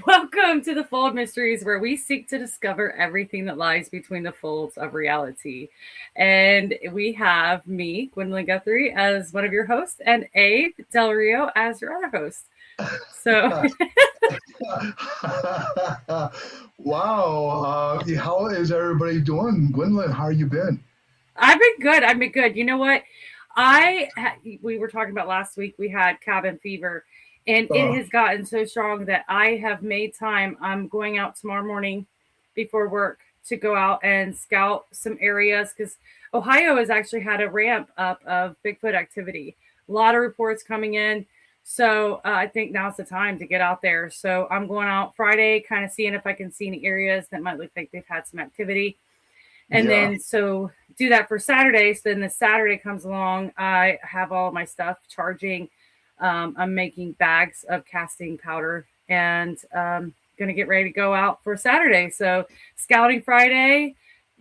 Welcome to the Fold Mysteries, where we seek to discover everything that lies between the folds of reality. And we have me, Gwendolyn Guthrie, as one of your hosts, and Abe Del Rio as your other host. So Wow. How is everybody doing? Gwendolyn, how you been? I've been good. I've been good. You know what? We were talking about last week. We had cabin fever, and it Uh, has gotten so strong that I have made time. I'm going out tomorrow morning before work to go out and scout some areas because Ohio has actually had a ramp up of Bigfoot activity. A lot of reports coming in. So I think now's the time to get out there. So I'm going out Friday, kind of seeing if I can see any areas that might look like they've had some activity, and yeah. then so do that for Saturday. So then the Saturday comes along, I have all my stuff charging. I'm making bags of casting powder, and gonna get ready to go out for Saturday. So scouting Friday,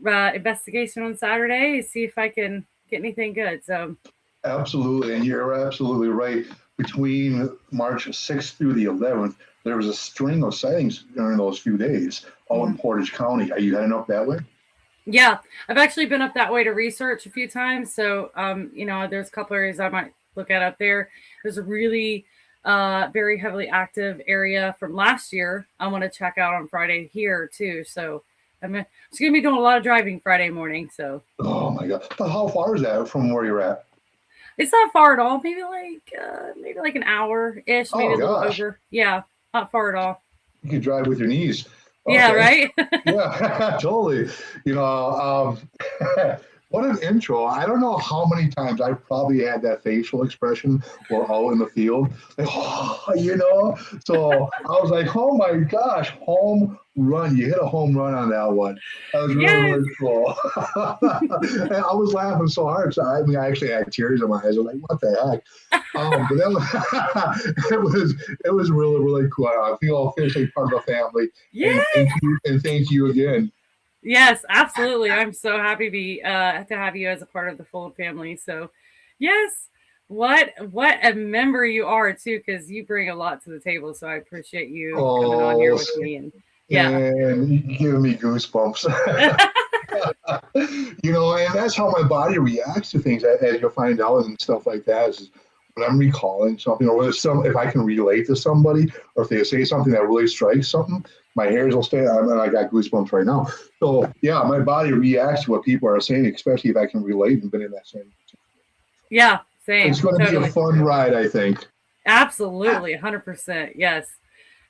investigation on Saturday, see if I can get anything good. So Absolutely. And you're absolutely right. Between March 6th through the 11th, there was a string of sightings during those few days, all in mm, Portage County. Are you heading up that way? yeah, I've actually been up that way to research a few times. So there's a couple areas I might look at up there. There's a really very heavily active area from last year I want to check out on Friday here too. So just gonna be doing a lot of driving Friday morning. So Oh my God. But how far is that from where you're at? it's not far at all. Maybe like an hour ish, maybe Oh a little gosh. over. Yeah, not far at all. You could drive with your knees. Yeah, Okay. right. Yeah, totally. You know, what an intro. I don't know how many times I've probably had that facial expression while out in the field. Like, oh, So I was like, oh my gosh, home run. You hit a home run on that one. That was really, Yes. really cool. And I was laughing so hard. So I actually had tears in my eyes. I was like, what the heck? But that was, it was really, really cool. I feel officially part of the family. Yeah. And thank you again. Yes, absolutely. I'm so happy to have you as a part of the Fold family. So, yes, what a member you are too, because you bring a lot to the table. So I appreciate you coming on here Oh, with me. And yeah, and you giving me goosebumps. And that's how my body reacts to things, as you'll find out and stuff like that. Is when I'm recalling something, or if I can relate to somebody, or if they say something that really strikes something, my hairs will stay. I got goosebumps right now. So yeah, my body reacts to what people are saying, especially if I can relate and been in that same situation. yeah, It's same, going to be a totally, fun ride, I think. absolutely, 100%. Yes.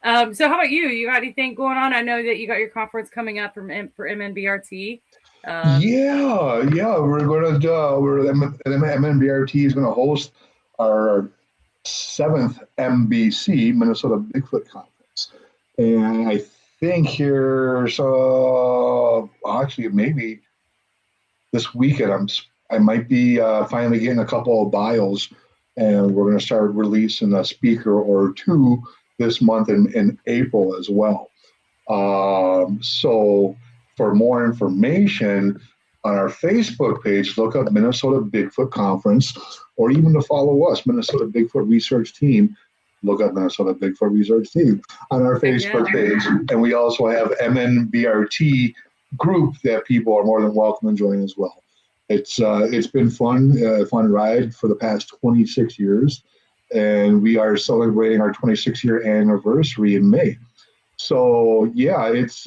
So how about you? You got anything going on? I know that you got your conference coming up for MNBRT. Um, Yeah. MNBRT is going to host our seventh MBC, Minnesota Bigfoot Conference. And I think here, so actually maybe this weekend, I might be finally getting a couple of bios, and we're going to start releasing a speaker or two this month in April as well. So for more information on our Facebook page, look up Minnesota Bigfoot Conference, or even to follow us, Minnesota Bigfoot Research Team. Look up Minnesota Bigfoot Research Team on our heck yeah. Facebook page. And we also have MNBRT group that people are more than welcome to join as well. It's been fun ride for the past 26 years, and we are celebrating our 26-year anniversary in May. So yeah, it's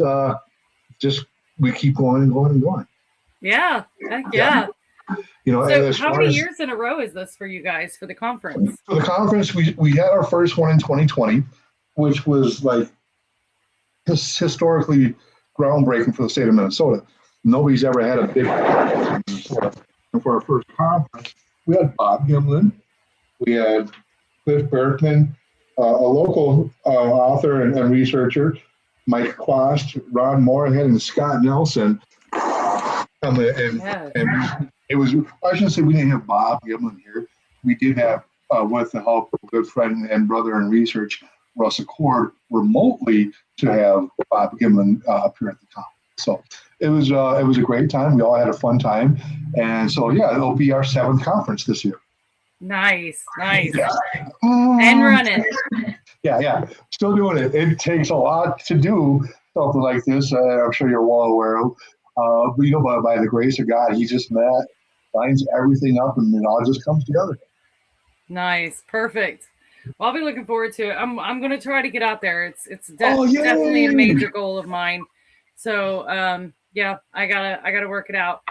just we keep going and going and going. Yeah, heck Yeah, yeah. So as how far many as years in a row is this for you guys for the conference? for the conference, we had our first one in 2020, which was like historically groundbreaking for the state of Minnesota. Nobody's ever had a big conference in Minnesota. And for our first conference, we had Bob Gimlin, we had Cliff Berkman, a local author and researcher, Mike Quast, Ron Moorhead, and Scott Nelson. Yes. And it was, I shouldn't say we didn't have Bob Gimlin here. We did have, with the help of a good friend and brother in research, Russ Accord, remotely to have Bob Gimlin up here at the conference. So it was a great time. We all had a fun time. And so, yeah, it'll be our seventh conference this year. Nice, nice. Yeah. And Um, running. Yeah. Still doing it. It takes a lot to do something like this. I'm sure you're well aware of. But by the grace of God, he just lines everything up, and it all just comes together. Nice, perfect. Well, I'll be looking forward to it. I'm going to try to get out there. It's Oh, definitely a yay! major goal of mine. So yeah, I gotta work it out.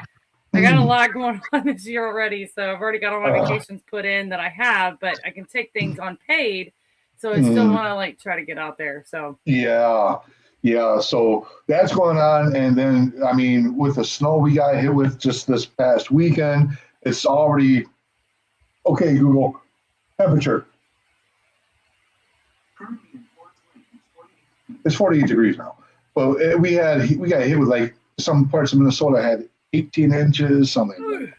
I got a lot going on this year already, so I've already got all my vacations put in that I have, but I can take things unpaid. So I still want to like try to get out there. So Yeah. So that's going on, and then I mean, with the snow we got hit with just this past weekend, it's already okay. Google temperature. It's 48 degrees now, but we got hit with like some parts of Minnesota had 18 inches, something.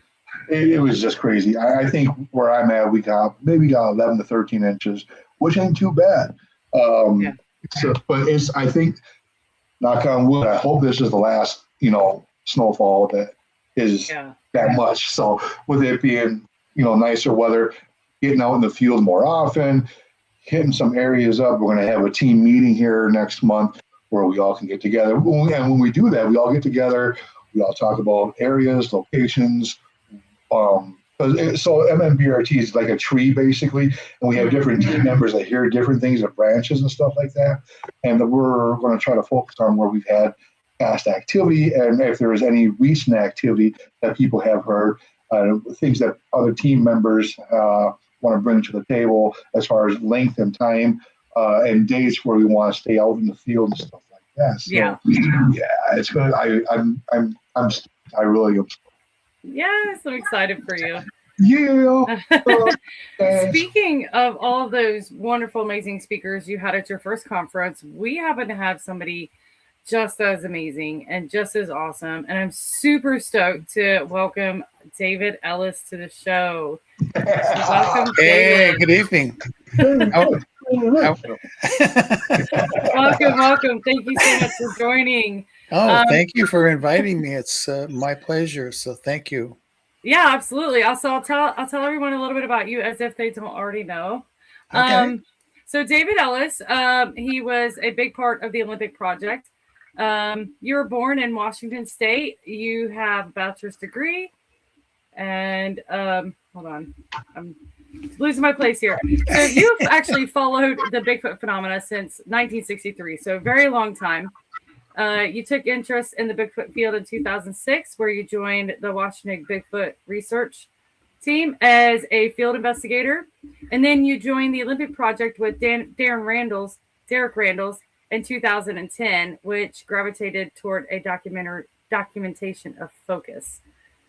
It was just crazy. I think where I'm at, we got 11 to 13 inches, which ain't too bad. yeah. So, but I think, knock on wood, I hope this is the last, snowfall that is that much. So with it being, nicer weather, getting out in the field more often, hitting some areas up. We're going to have a team meeting here next month where we all can get together. And when we do that, we all get together. We all talk about areas, locations. So MMBRT is like a tree basically, and we have different team members that hear different things of branches and stuff like that. And we're going to try to focus on where we've had past activity, and if there is any recent activity that people have heard, things that other team members want to bring to the table as far as length and time, and dates where we want to stay out in the field and stuff like that. So, it's good. I really am. Yes, I'm excited for you. Yeah. Speaking of all of those wonderful, amazing speakers you had at your first conference, we happen to have somebody just as amazing and just as awesome. And I'm super stoked to welcome David Ellis to the show. Welcome, Hey, David. good evening. Welcome. Thank you so much for joining. Thank you for inviting me. It's my pleasure. So thank you. Yeah, absolutely. Also, I'll tell everyone a little bit about you as if they don't already know. Okay. So David Ellis, he was a big part of the Olympic project. You were born in Washington State. You have a bachelor's degree, and hold on, I'm losing my place here. So you've actually followed the Bigfoot phenomena since 1963, so a very long time. You took interest in the Bigfoot field in 2006, where you joined the Washington Bigfoot research team as a field investigator. And then you joined the Olympic project with Derek Randles in 2010, which gravitated toward a documentation of focus.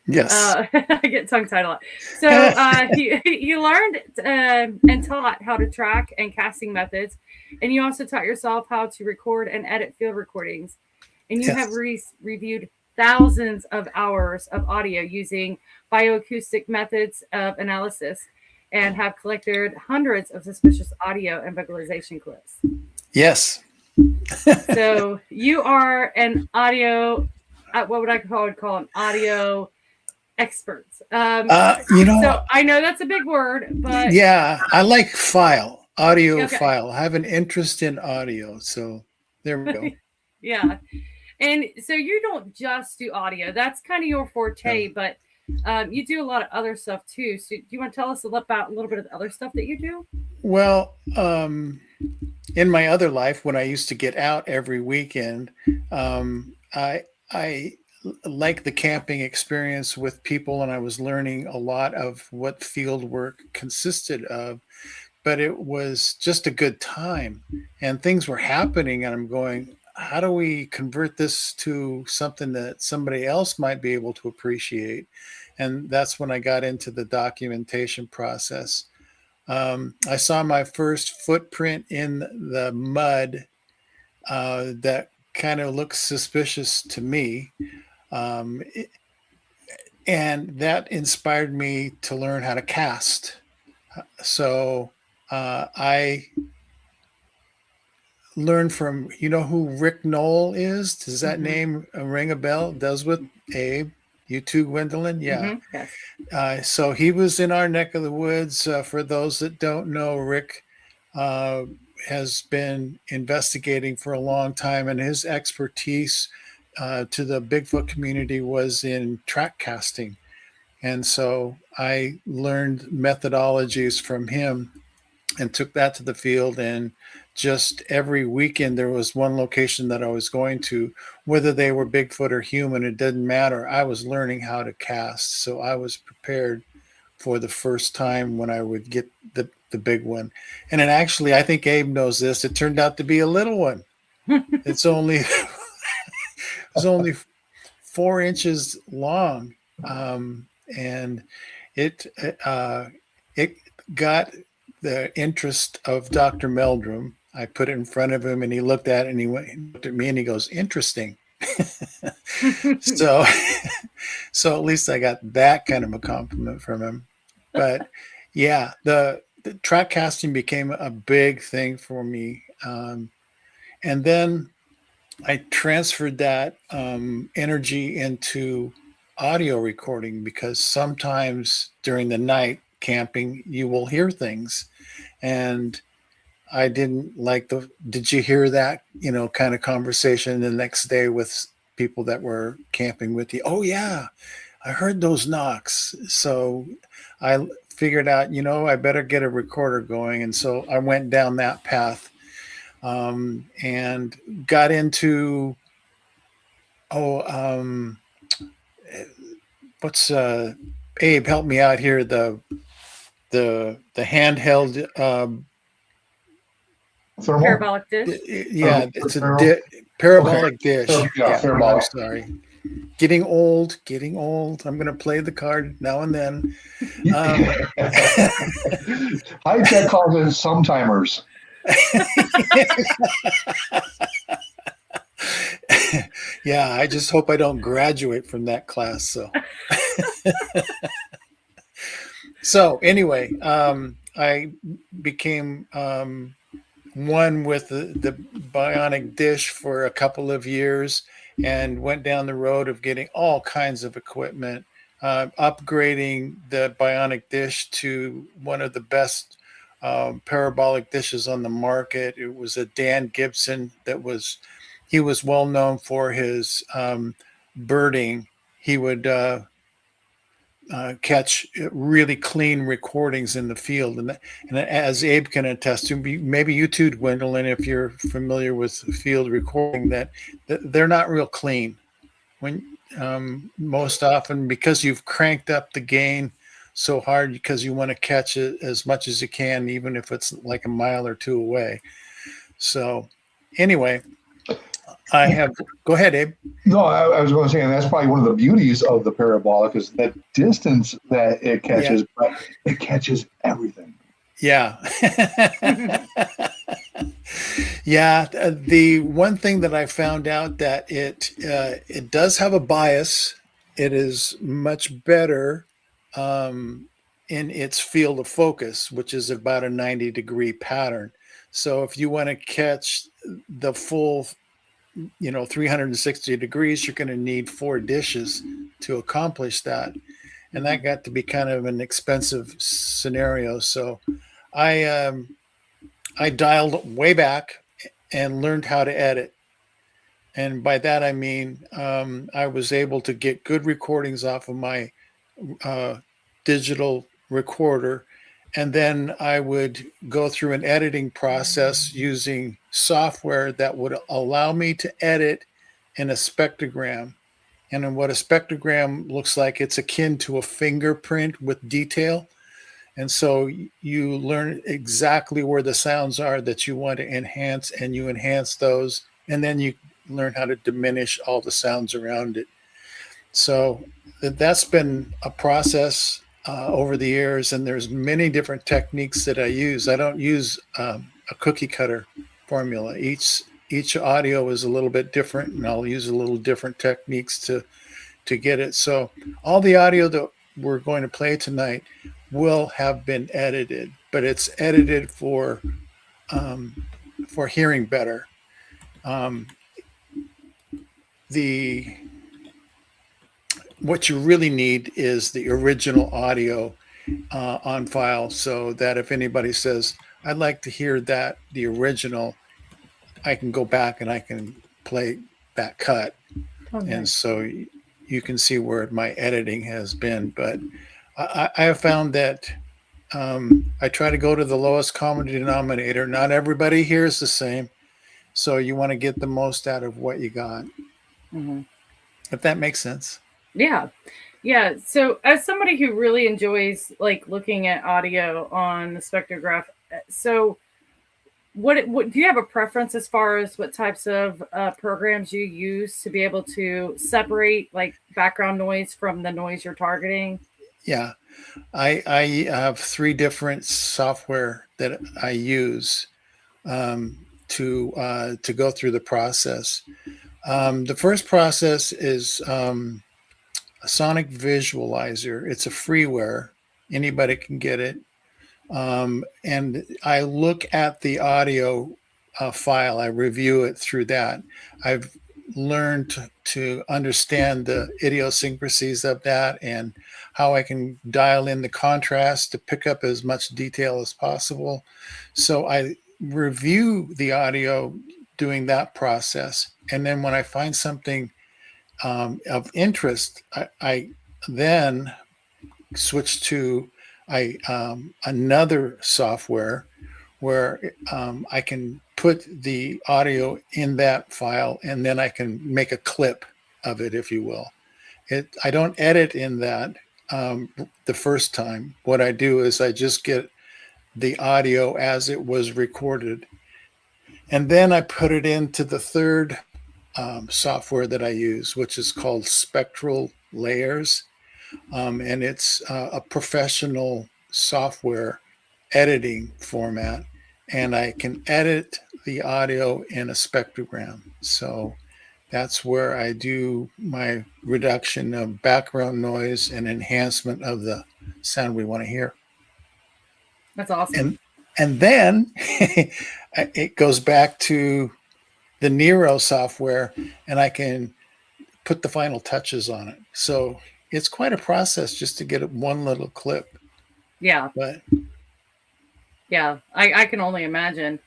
Yes. I get tongue-tied a lot. So you learned and taught how to track and casting methods. And you also taught yourself how to record and edit field recordings. And you have reviewed thousands of hours of audio using bioacoustic methods of analysis and have collected hundreds of suspicious audio and vocalization clips. Yes. So you are an audio, what would I call an audio expert? So I know that's a big word, but yeah, I like audio file. I have an interest in audio. So there we go. Yeah. And so you don't just do audio. That's kind of your forte, but you do a lot of other stuff too. So do you want to tell us a little bit of the other stuff that you do? Well, in my other life, when I used to get out every weekend, I like the camping experience with people, and I was learning a lot of what field work consisted of, but it was just a good time and things were happening, and I'm going, how do we convert this to something that somebody else might be able to appreciate? And that's when I got into the documentation process. I saw my first footprint in the mud that kind of looks suspicious to me. And that inspired me to learn how to cast. So I learned from, who Rick Knoll is? Does that name ring a bell? Does with Abe? You too, Gwendolyn? Yeah. Yes. So he was in our neck of the woods. For those that don't know, Rick, has been investigating for a long time, and his expertise to the Bigfoot community was in track casting. And so I learned methodologies from him and took that to the field. And just every weekend, there was one location that I was going to, whether they were Bigfoot or human, it didn't matter. I was learning how to cast. So I was prepared for the first time when I would get the big one. And it actually, I think Abe knows this, it turned out to be a little one. It's only, it was only 4 inches long. And it got the interest of Dr. Meldrum. I put it in front of him and he looked at it and he looked at me and he goes, interesting. So at least I got that kind of a compliment from him. But yeah, the track casting became a big thing for me. And then I transferred that energy into audio recording, because sometimes during the night camping, you will hear things. And I didn't like did you hear that, kind of conversation the next day with people that were camping with you? Oh yeah, I heard those knocks. So I figured out, I better get a recorder going. And so I went down that path and got into, what's Abe, help me out here. The handheld Thermal? Parabolic dish. Yeah, it's a parabolic dish. Yeah, parabolic. I'm sorry. Getting old. I'm going to play the card now and then. High tech calls it sometimers. Yeah, I just hope I don't graduate from that class. So anyway, I became one with the bionic dish for a couple of years and went down the road of getting all kinds of equipment, upgrading the bionic dish to one of the best parabolic dishes on the market. It was a Dan Gibson he was well known for his birding. He would catch really clean recordings in the field. And as Abe can attest to, maybe you too, Gwendolyn, if you're familiar with field recording, that they're not real clean. When most often, because you've cranked up the gain so hard because you want to catch it as much as you can, even if it's like a mile or two away. So anyway, go ahead, Abe. No, I was going to say, and that's probably one of the beauties of the parabolic is the distance that it catches, but it catches everything. Yeah. Yeah. The one thing that I found out that it does have a bias. It is much better in its field of focus, which is about a 90-degree pattern. So if you want to catch the full 360 degrees, you're going to need 4 dishes to accomplish that. And that got to be kind of an expensive scenario. So I dialed way back and learned how to edit. And by that, I mean, I was able to get good recordings off of my digital recorder. And then I would go through an editing process using software that would allow me to edit in a spectrogram. And in what a spectrogram looks like, it's akin to a fingerprint with detail. And so you learn exactly where the sounds are that you want to enhance, and you enhance those. And then you learn how to diminish all the sounds around it. So that's been a process over the years, and there's many different techniques that I use. I don't use a cookie cutter formula. Each audio is a little bit different, and I'll use a little different techniques to get it. So all the audio that we're going to play tonight will have been edited, but it's edited for hearing better. What you really need is the original audio on file, so that if anybody says, I'd like to hear that, the original. I can go back and I can play that cut. Okay. And so you can see where my editing has been. But I have found that I try to go to the lowest common denominator. Not everybody here is the same. So you want to get the most out of what you got. Mhm. If that makes sense. Yeah. Yeah. So as somebody who really enjoys like looking at audio on the spectrograph, so what do you have a preference as far as what types of programs you use to be able to separate like background noise from the noise you're targeting? Yeah. I have 3 different software that I use to go through the process. The first process is a sonic visualizer. It's a freeware. Anybody can get it. And I look at the audio file. I review it through that. I've learned to understand the idiosyncrasies of that and how I can dial in the contrast to pick up as much detail as possible. So I review the audio doing that process. And then when I find something of interest, I then switch to another software where I can put the audio in that file, and then I can make a clip of it, if you will. I don't edit in that the first time. What I do is I just get the audio as it was recorded, and then I put it into the third software that I use, which is called Spectral Layers. And it's a professional software editing format, and I can edit the audio in a spectrogram. So that's where I do my reduction of background noise and enhancement of the sound we want to hear. That's awesome. And then it goes back to the Nero software, and I can put the final touches on it. So it's quite a process just to get one little clip. Yeah. But yeah, I can only imagine.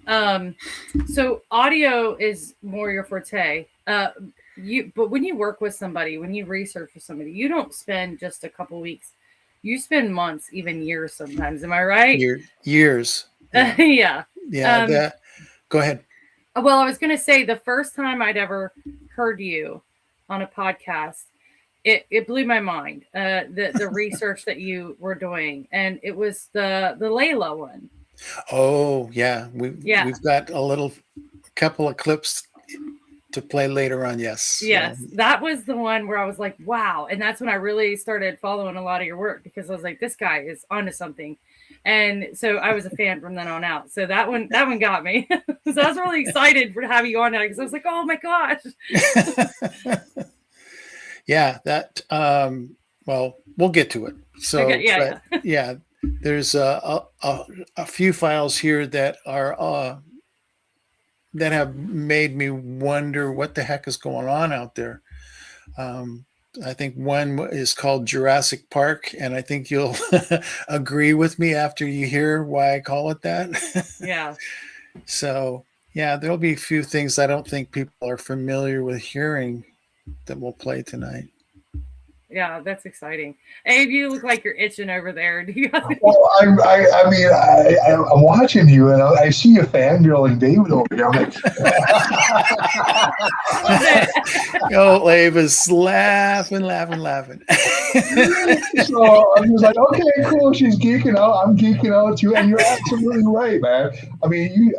So audio is more your forte. But when you work with somebody, when you research with somebody, you don't spend just a couple weeks. You spend months, even years sometimes. Am I right? Years. Yeah. Yeah. Yeah. Go ahead. Well, I was going to say the first time I'd ever heard you on a podcast, it blew my mind. The research that you were doing, and it was the Layla one. Oh yeah, we've got a couple of clips to play later on. Yes. Yes, that was the one where I was like, wow, and that's when I really started following a lot of your work, because I was like, this guy is onto something. And so I was a fan from then on out. So that one got me. So I was really excited to have you on it, because I was like, oh my gosh. Yeah, that well, we'll get to it. So okay, yeah, there's a few files here that are that have made me wonder what the heck is going on out there. I think one is called Jurassic Park, and I think you'll agree with me after you hear why I call it that. Yeah. So yeah, there'll be a few things I don't think people are familiar with hearing that we'll play tonight. Yeah, that's exciting. Abe, you look like you're itching over there. Do you Well, I'm watching you, and I see you fangirling David over here. I'm like, oh, Abe is laughing. So I'm just like, okay, cool. She's geeking out. I'm geeking out too, and you're absolutely right, man. I mean,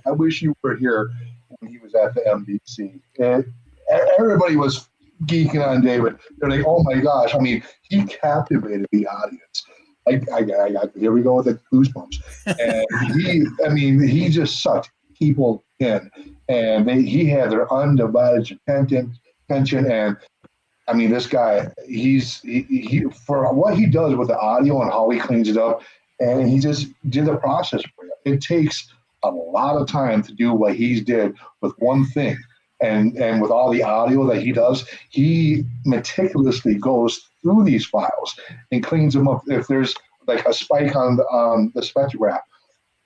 I wish you were here when he was at the MBC. And everybody was geeking on David. They're like, oh my gosh. I mean, he captivated the audience. Here we go with the goosebumps. And he just sucked people in. And he had their undivided attention. And I mean, this guy, he for what he does with the audio and how he cleans it up, and he just did the process for you. It takes a lot of time to do what he did with one thing. And with all the audio that he does, he meticulously goes through these files and cleans them up. If there's like a spike on the spectrograph,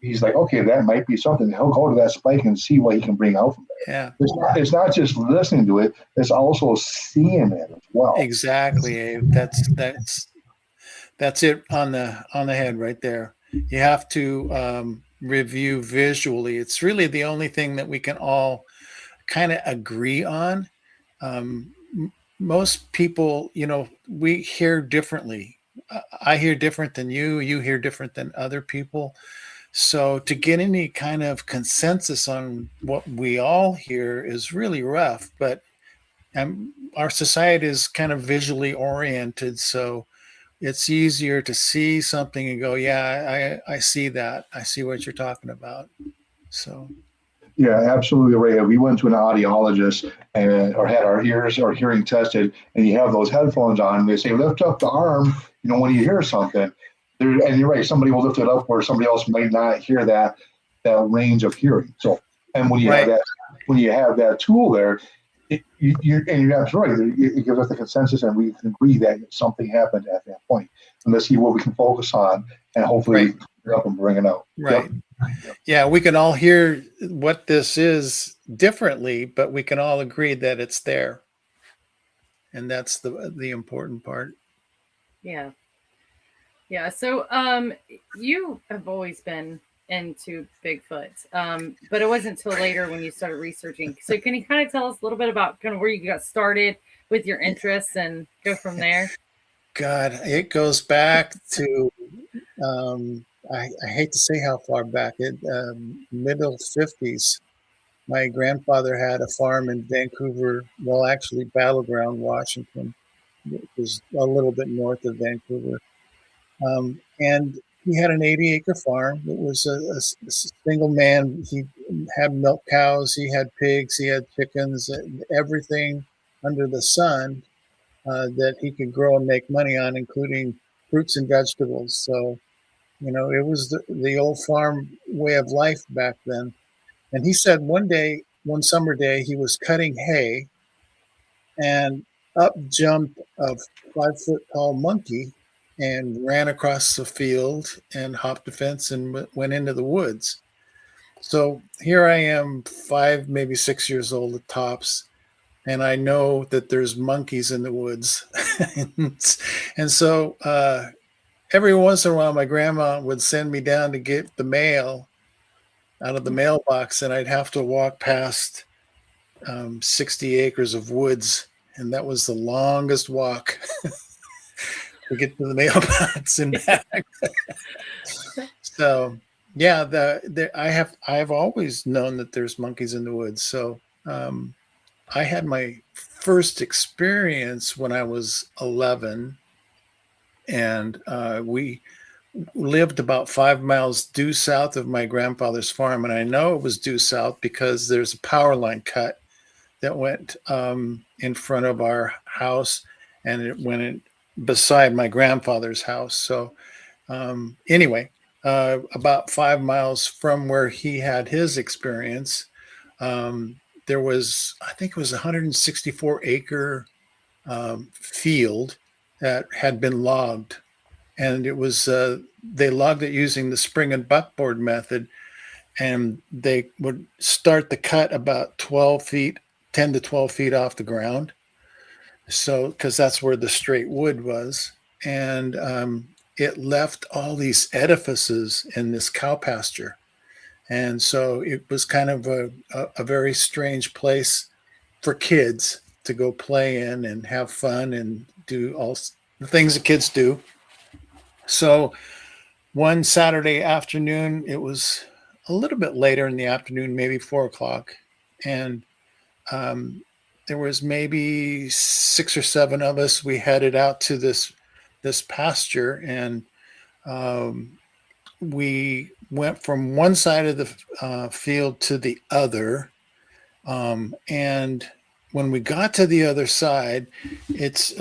he's like, okay, that might be something. He'll go to that spike and see what he can bring out from there. Yeah, It's not just listening to it; it's also seeing it as well. exactly, Abe. That's it on the head right there. You have to review visually. It's really the only thing that we can all kind of agree on. Most people, we hear differently. I hear different than you. You hear different than other people. So to get any kind of consensus on what we all hear is really rough. But our society is kind of visually oriented, so it's easier to see something and go, yeah, I see that. I see what you're talking about. So, Yeah, absolutely right. We went to an audiologist or had our ears or hearing tested, and you have those headphones on, and they say lift up the arm, when you hear something. And you're right, somebody will lift it up where somebody else might not hear that range of hearing. So, and when you have that tool there, you're absolutely right. It gives us the consensus, and we can agree that something happened at that point. And let's see what we can focus on, and hopefully we can clear up and bring it out. Right. Yep. Yeah, we can all hear what this is differently, but we can all agree that it's there. And that's the important part. Yeah. Yeah. So you have always been into Bigfoot, but it wasn't until later when you started researching. So can you kind of tell us a little bit about kind of where you got started with your interests and go from there? God, it goes back to I hate to say how far back, middle 50s. My grandfather had a farm in Vancouver, well, actually Battleground, Washington, which is a little bit north of Vancouver. And he had an 80-acre farm. It was a single man. He had milk cows, he had pigs, he had chickens, everything under the sun that he could grow and make money on, including fruits and vegetables. So, it was the old farm way of life back then. And he said one summer day, he was cutting hay, and up jumped a 5-foot tall monkey and ran across the field and hopped the fence and went into the woods. So here I am, 5, maybe 6 years old at tops, and I know that there's monkeys in the woods. and so every once in a while, my grandma would send me down to get the mail out of the mailbox, and I'd have to walk past 60 acres of woods, and that was the longest walk to get to the mailbox and back. So yeah, I've always known that there's monkeys in the woods. So I had my first experience when I was 11, and we lived about 5 miles due south of my grandfather's farm. And I know it was due south because there's a power line cut that went in front of our house, and it went in beside my grandfather's house. So anyway, about 5 miles from where he had his experience, there was, I think it was 164-acre field that had been logged. And it was, they logged it using the spring and buckboard method. And they would start the cut about 12 feet, 10 to 12 feet off the ground. So, because that's where the straight wood was. And it left all these edifices in this cow pasture. And so it was kind of a very strange place for kids to go play in and have fun and do all the things that kids do. So one Saturday afternoon, it was a little bit later in the afternoon, maybe 4 o'clock. And there was maybe 6 or 7 of us. We headed out to this pasture, and we went from one side of the field to the other. And when we got to the other side, it's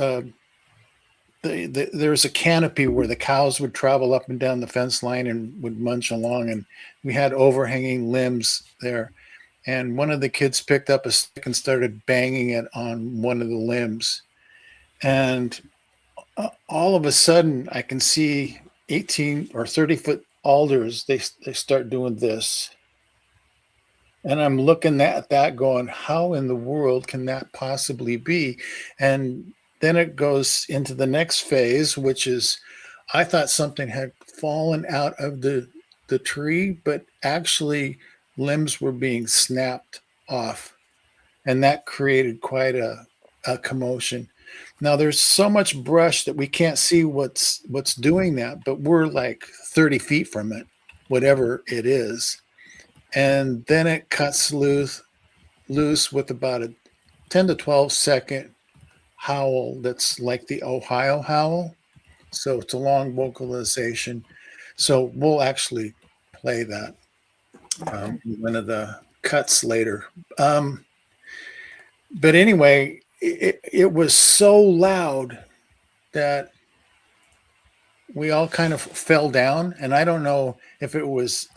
there's a canopy where the cows would travel up and down the fence line and would munch along, and we had overhanging limbs there. And one of the kids picked up a stick and started banging it on one of the limbs. And all of a sudden, I can see 18 or 30-foot alders, they start doing this. And I'm looking at that going, how in the world can that possibly be? And then it goes into the next phase, which is I thought something had fallen out of the tree, but actually limbs were being snapped off. And that created quite a commotion. Now there's so much brush that we can't see what's doing that, but we're like 30 feet from it, whatever it is. And then it cuts loose with about a 10 to 12-second howl that's like the Ohio howl. So it's a long vocalization. So we'll actually play that one of the cuts later. But anyway, it was so loud that we all kind of fell down. And I don't know if it was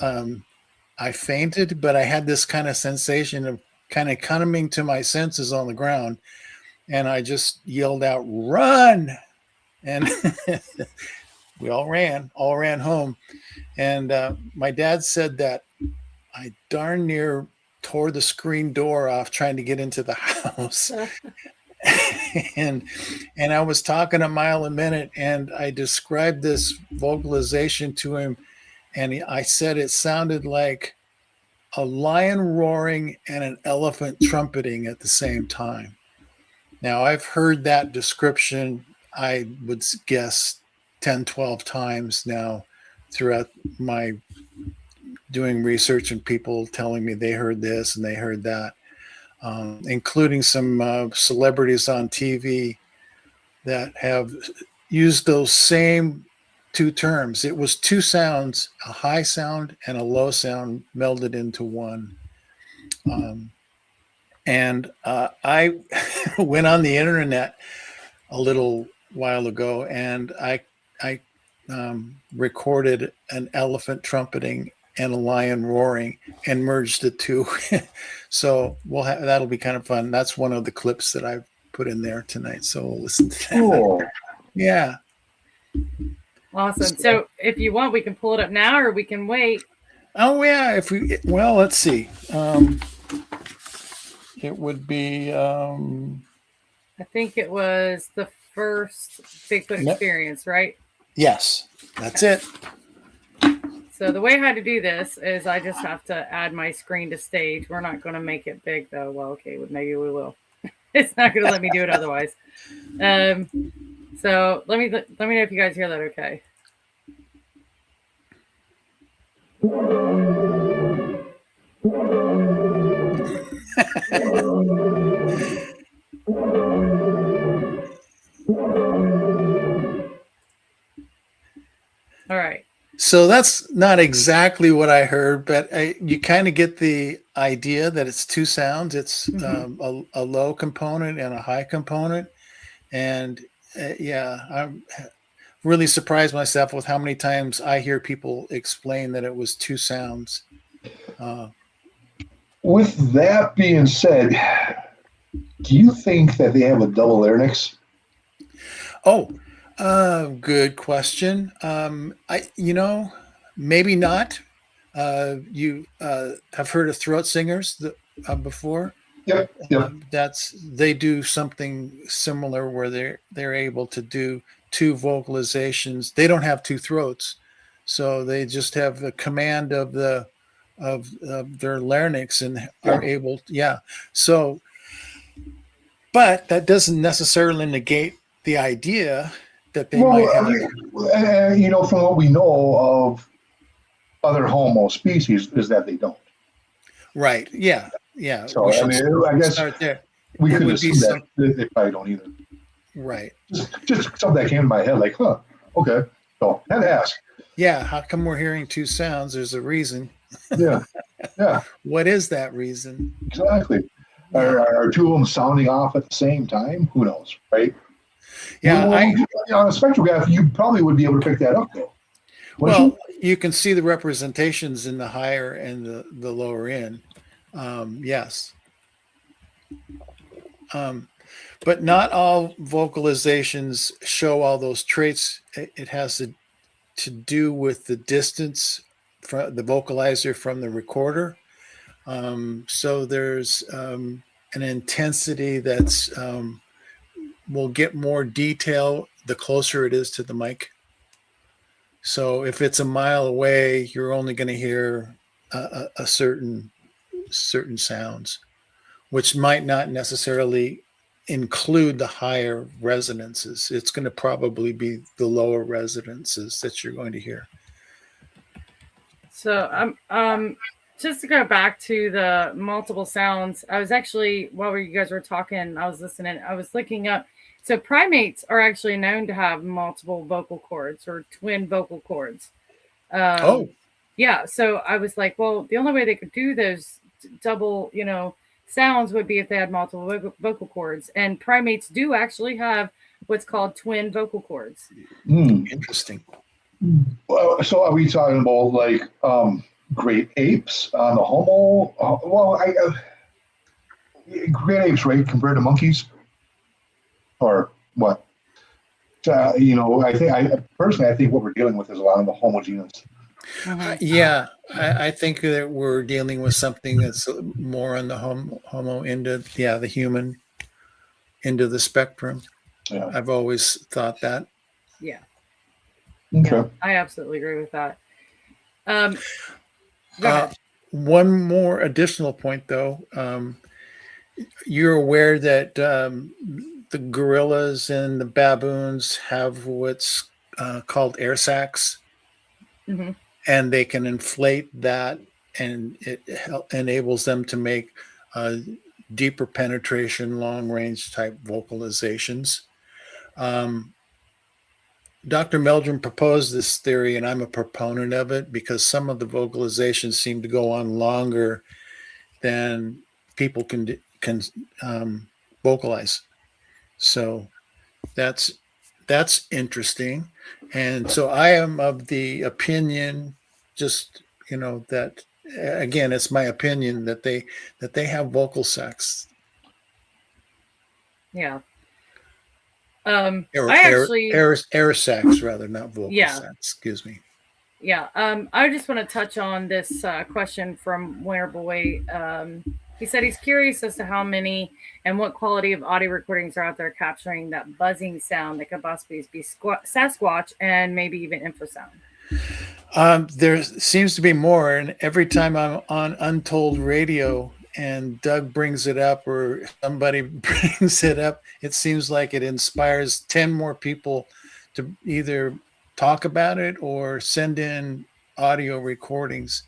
I fainted, but I had this kind of sensation of kind of coming to my senses on the ground. And I just yelled out, "Run!" And we all ran home. And my dad said that I darn near tore the screen door off trying to get into the house. and I was talking a mile a minute, and I described this vocalization to him, and I said it sounded like a lion roaring and an elephant trumpeting at the same time. Now, I've heard that description, I would guess 10, 12 times now throughout my doing research, and people telling me they heard this and they heard that, including some celebrities on TV that have used those same two terms. It was two sounds, a high sound and a low sound melded into one. And I went on the internet a little while ago, and I recorded an elephant trumpeting and a lion roaring and merged the two. So that'll be kind of fun. That's one of the clips that I've put in there tonight. So we'll listen to that. Cool. Yeah. Awesome. So if you want, we can pull it up now, or we can wait. Oh yeah. Let's see. It would be. I think it was the first Bigfoot experience, right? Yes, that's it. So the way how to do this is I just have to add my screen to stage. We're not going to make it big though. Well, okay, maybe we will. It's not going to let me do it otherwise. So let me know if you guys hear that okay. All right. So that's not exactly what I heard, but you kind of get the idea that it's two sounds. It's a low component and a high component. And I'm really surprised myself with how many times I hear people explain that it was two sounds. With that being said, do you think that they have a double larynx? Oh, good question. Maybe not. You have heard of throat singers before? Yep. They do something similar where they're able to do two vocalizations. They don't have two throats, so they just have the command of their larynx and are able. Yeah. So, but that doesn't necessarily negate the idea that they might have. From what we know of other Homo species, is that they don't. Right. Yeah. Yeah. So I guess start there. We could assume that they probably don't either. Right. Just something that came to my head, like, okay. So I had to ask. Yeah. How come we're hearing two sounds? There's a reason. Yeah. What is that reason? Exactly. Are two of them sounding off at the same time? Who knows, right? Yeah. On a spectrograph, you probably would be able to pick that up, though. You can see the representations in the higher and the lower end. Yes. But not all vocalizations show all those traits. It has to to do with the distance from the vocalizer from the recorder. So there's an intensity that's will get more detail the closer it is to the mic. So if it's a mile away, you're only going to hear a certain sounds, which might not necessarily include the higher resonances. It's going to probably be the lower resonances that you're going to hear. So just to go back to the multiple sounds, I was actually, while you guys were talking, I was listening, I was looking up. So primates are actually known to have multiple vocal cords or twin vocal cords. Yeah. So I was like, well, the only way they could do those double, sounds would be if they had multiple vocal cords. And primates do actually have what's called twin vocal cords. Interesting. Well, so are we talking about like great apes on the Homo? Great apes, right, compared to monkeys? Or what? I think what we're dealing with is a lot of the homogeneous. Yeah, I think that we're dealing with something that's more on the homo end of, the human end of the spectrum. Yeah. I've always thought that. Yeah. Okay. Yeah, I absolutely agree with that. Go ahead. One more additional point, though. You're aware that the gorillas and the baboons have what's called air sacs, and they can inflate that, and it enables them to make deeper penetration, long range type vocalizations. Dr. Meldrum proposed this theory, and I'm a proponent of it because some of the vocalizations seem to go on longer than people can vocalize. So that's interesting. And so I am of the opinion, just that again, it's my opinion that they have vocal sacs. Yeah. Air sacs, rather, not vocal sacs. Excuse me. Yeah. I just want to touch on this question from Winter Boy. He said he's curious as to how many and what quality of audio recordings are out there capturing that buzzing sound that could possibly be Sasquatch and maybe even infrasound. There seems to be more, and every time I'm on Untold Radio and Doug brings it up or somebody brings it up, it seems like it inspires 10 more people to either talk about it or send in audio recordings.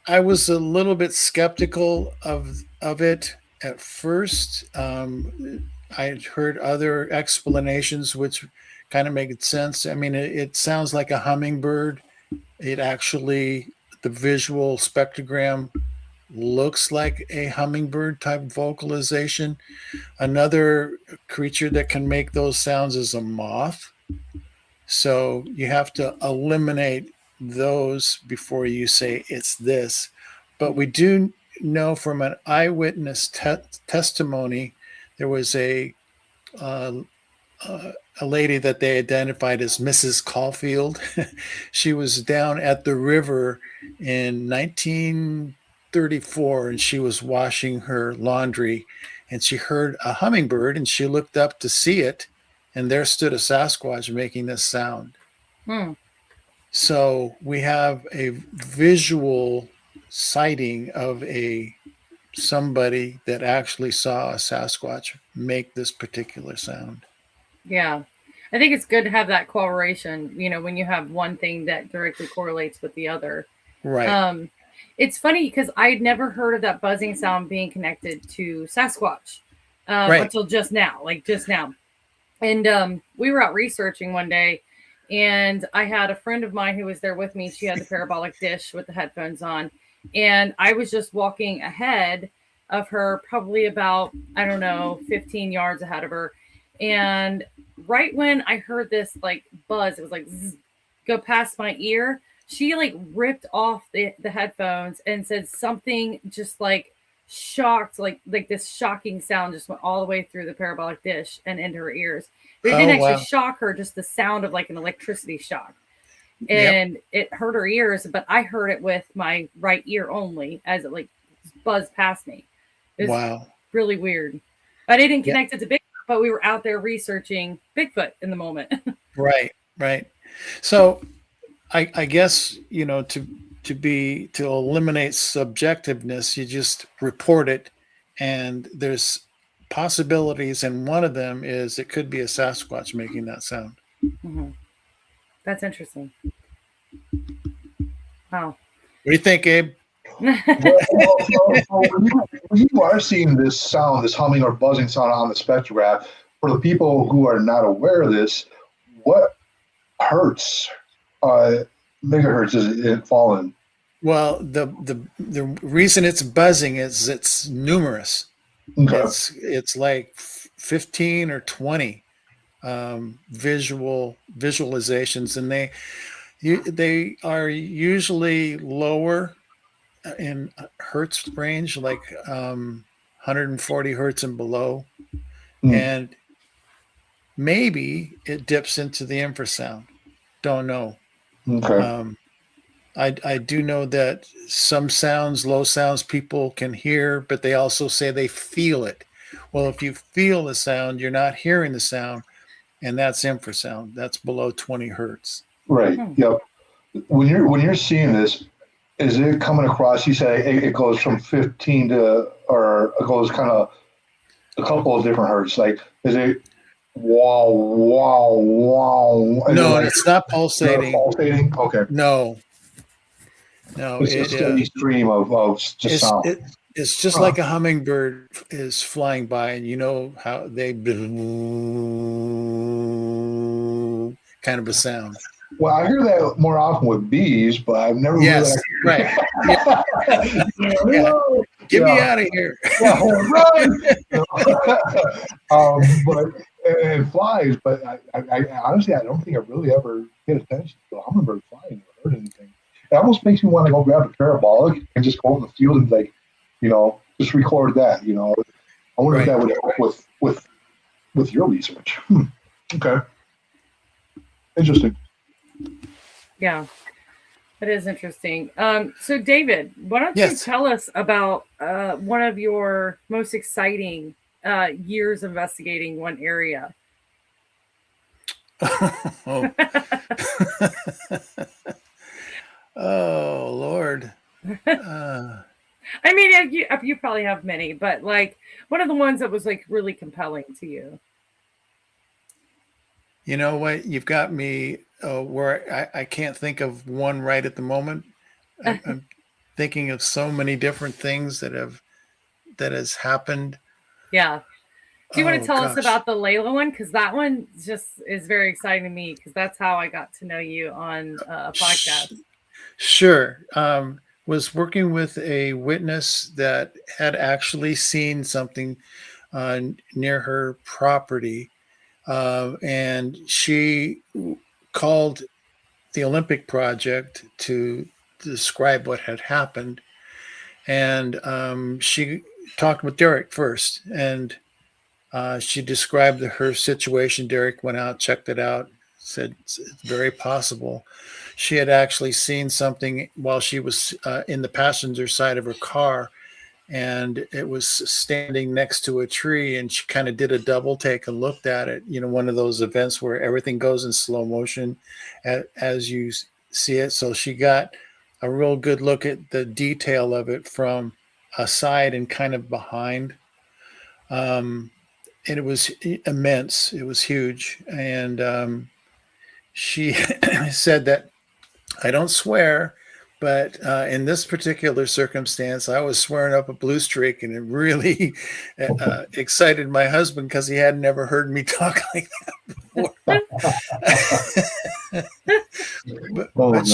I was a little bit skeptical of it at first. I'd heard other explanations which kind of make sense. I mean, it sounds like a hummingbird. It actually, the visual spectrogram looks like a hummingbird type vocalization. Another creature that can make those sounds is a moth. So you have to eliminate those before you say it's this. But we do know from an eyewitness testimony, there was a lady that they identified as Mrs. Caulfield. She was down at the river in 1934, and she was washing her laundry, and she heard a hummingbird, and she looked up to see it, and there stood a Sasquatch making this sound. So we have a visual sighting of somebody that actually saw a Sasquatch make this particular sound. Yeah. I think it's good to have that correlation, when you have one thing that directly correlates with the other. Right. It's funny because I'd never heard of that buzzing sound being connected to Sasquatch until just now. And we were out researching one day, and I had a friend of mine who was there with me. She had the parabolic dish with the headphones on, and I was just walking ahead of her, probably about, 15 yards ahead of her. And right when I heard this buzz, it was like zzz, go past my ear. She ripped off the headphones and said something just shocked, like this shocking sound just went all the way through the parabolic dish and into her ears. But it Oh didn't actually wow. shock her, just the sound of like an electricity shock. Yep. And it hurt her ears, but I heard it with my right ear only as it like buzzed past me. It was Wow. really weird. I didn't Yeah. connect it to Bigfoot, but we were out there researching Bigfoot in the moment. Right. Right. So I guess, to eliminate subjectiveness, you just report it, and there's possibilities, and one of them is it could be a Sasquatch making that sound. Mhm. That's interesting. Wow. What do you think, Abe? So when you are seeing this sound, this humming or buzzing sound on the spectrograph, for the people who are not aware of this, what hertz, megahertz is it falling? Well, the reason it's buzzing is it's numerous. Okay. It's like 15 or 20 visualizations, and they are usually lower in hertz range, like 140 hertz and below, and maybe it dips into the infrasound. Don't know. Okay. I do know that some sounds, low sounds, people can hear, but they also say they feel it. Well, if you feel the sound, you're not hearing the sound, and that's infrasound. That's below 20 hertz. Right. Yep. When you're seeing this, is it coming across? You say it goes from 15 to, or it goes kind of a couple of different hertz. Like, is it wow, wow, wow? Is No, it like, it's not pulsating. Pulsating? Okay. No, It's a steady stream of just sound. It's just like a hummingbird is flying by, and you know how they kind of a sound. Well, I hear that more often with bees, but I've never Yes, really. right. Yeah. Get me out of here. Run! But it flies. But I honestly, I don't think I really ever paid attention to a hummingbird flying or heard anything. It almost makes me want to go grab a parabolic and just go out in the field and just record that. I wonder if that would help with your research. Okay, interesting. Yeah, that is interesting. So David, why don't you tell us about one of your most exciting years investigating one area? Oh. Oh, Lord. I mean, you probably have many, but like one of the ones that was like really compelling to you. You know what? You've got me where I can't think of one right at the moment. I'm thinking of so many different things that has happened. Yeah. Do you want to tell us about the Layla one? Because that one just is very exciting to me, because that's how I got to know you on a podcast. Sure. Was working with a witness that had actually seen something near her property. And she called the Olympic Project to describe what had happened. And she talked with Derek first, and she described her situation. Derek went out, checked it out, said it's very possible. She had actually seen something while she was in the passenger side of her car, and it was standing next to a tree, and she kind of did a double take and looked at it. One of those events where everything goes in slow motion as you see it. So she got a real good look at the detail of it from a side and kind of behind. And it was immense. It was huge. And she said that, I don't swear, but in this particular circumstance, I was swearing up a blue streak, and it really excited my husband because he had never heard me talk like that before. but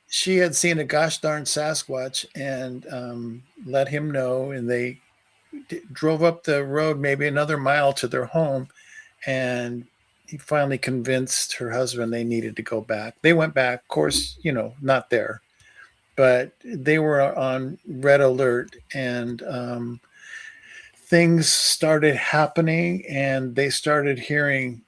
she had seen a gosh darn Sasquatch and let him know, and they drove up the road maybe another mile to their home, and he finally convinced her husband they needed to go back. They went back, of course, not there. but they were on red alert, and things started happening, and they started hearing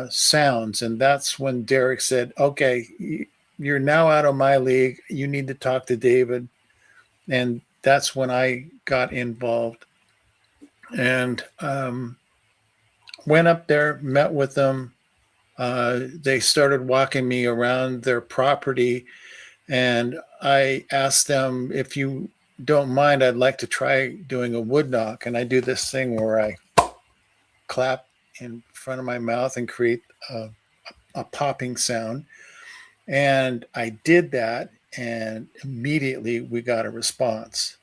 sounds. And that's when Derek said, okay, you're now out of my league. You need to talk to David. And that's when I got involved and went up there, met with them. They started walking me around their property, and I asked them, if you don't mind, I'd like to try doing a wood knock. And I do this thing where I clap in front of my mouth and create a popping sound. And I did that, and immediately we got a response.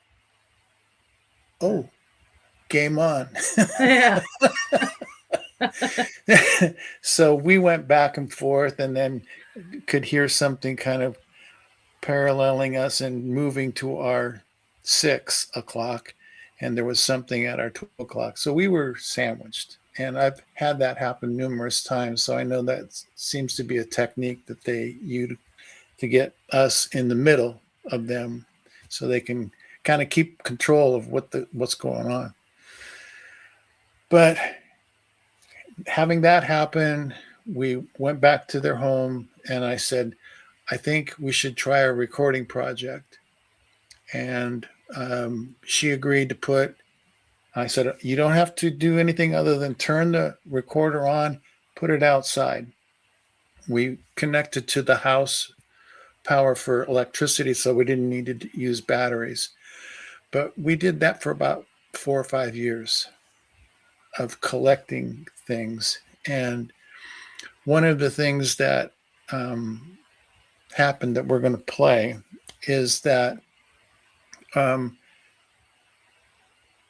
Oh, game on. Yeah. So we went back and forth, and then could hear something kind of paralleling us and moving to our 6 o'clock. And there was something at our 2 o'clock. So we were sandwiched. And I've had that happen numerous times. So I know that seems to be a technique that they use to get us in the middle of them so they can kind of keep control of what's going on. But having that happen, we went back to their home, and I said, I think we should try a recording project. And she agreed to put, I said, you don't have to do anything other than turn the recorder on, put it outside. We connected to the house power for electricity, so we didn't need to use batteries. But we did that for about 4 or 5 years of collecting things. And one of the things that happened that we're going to play is that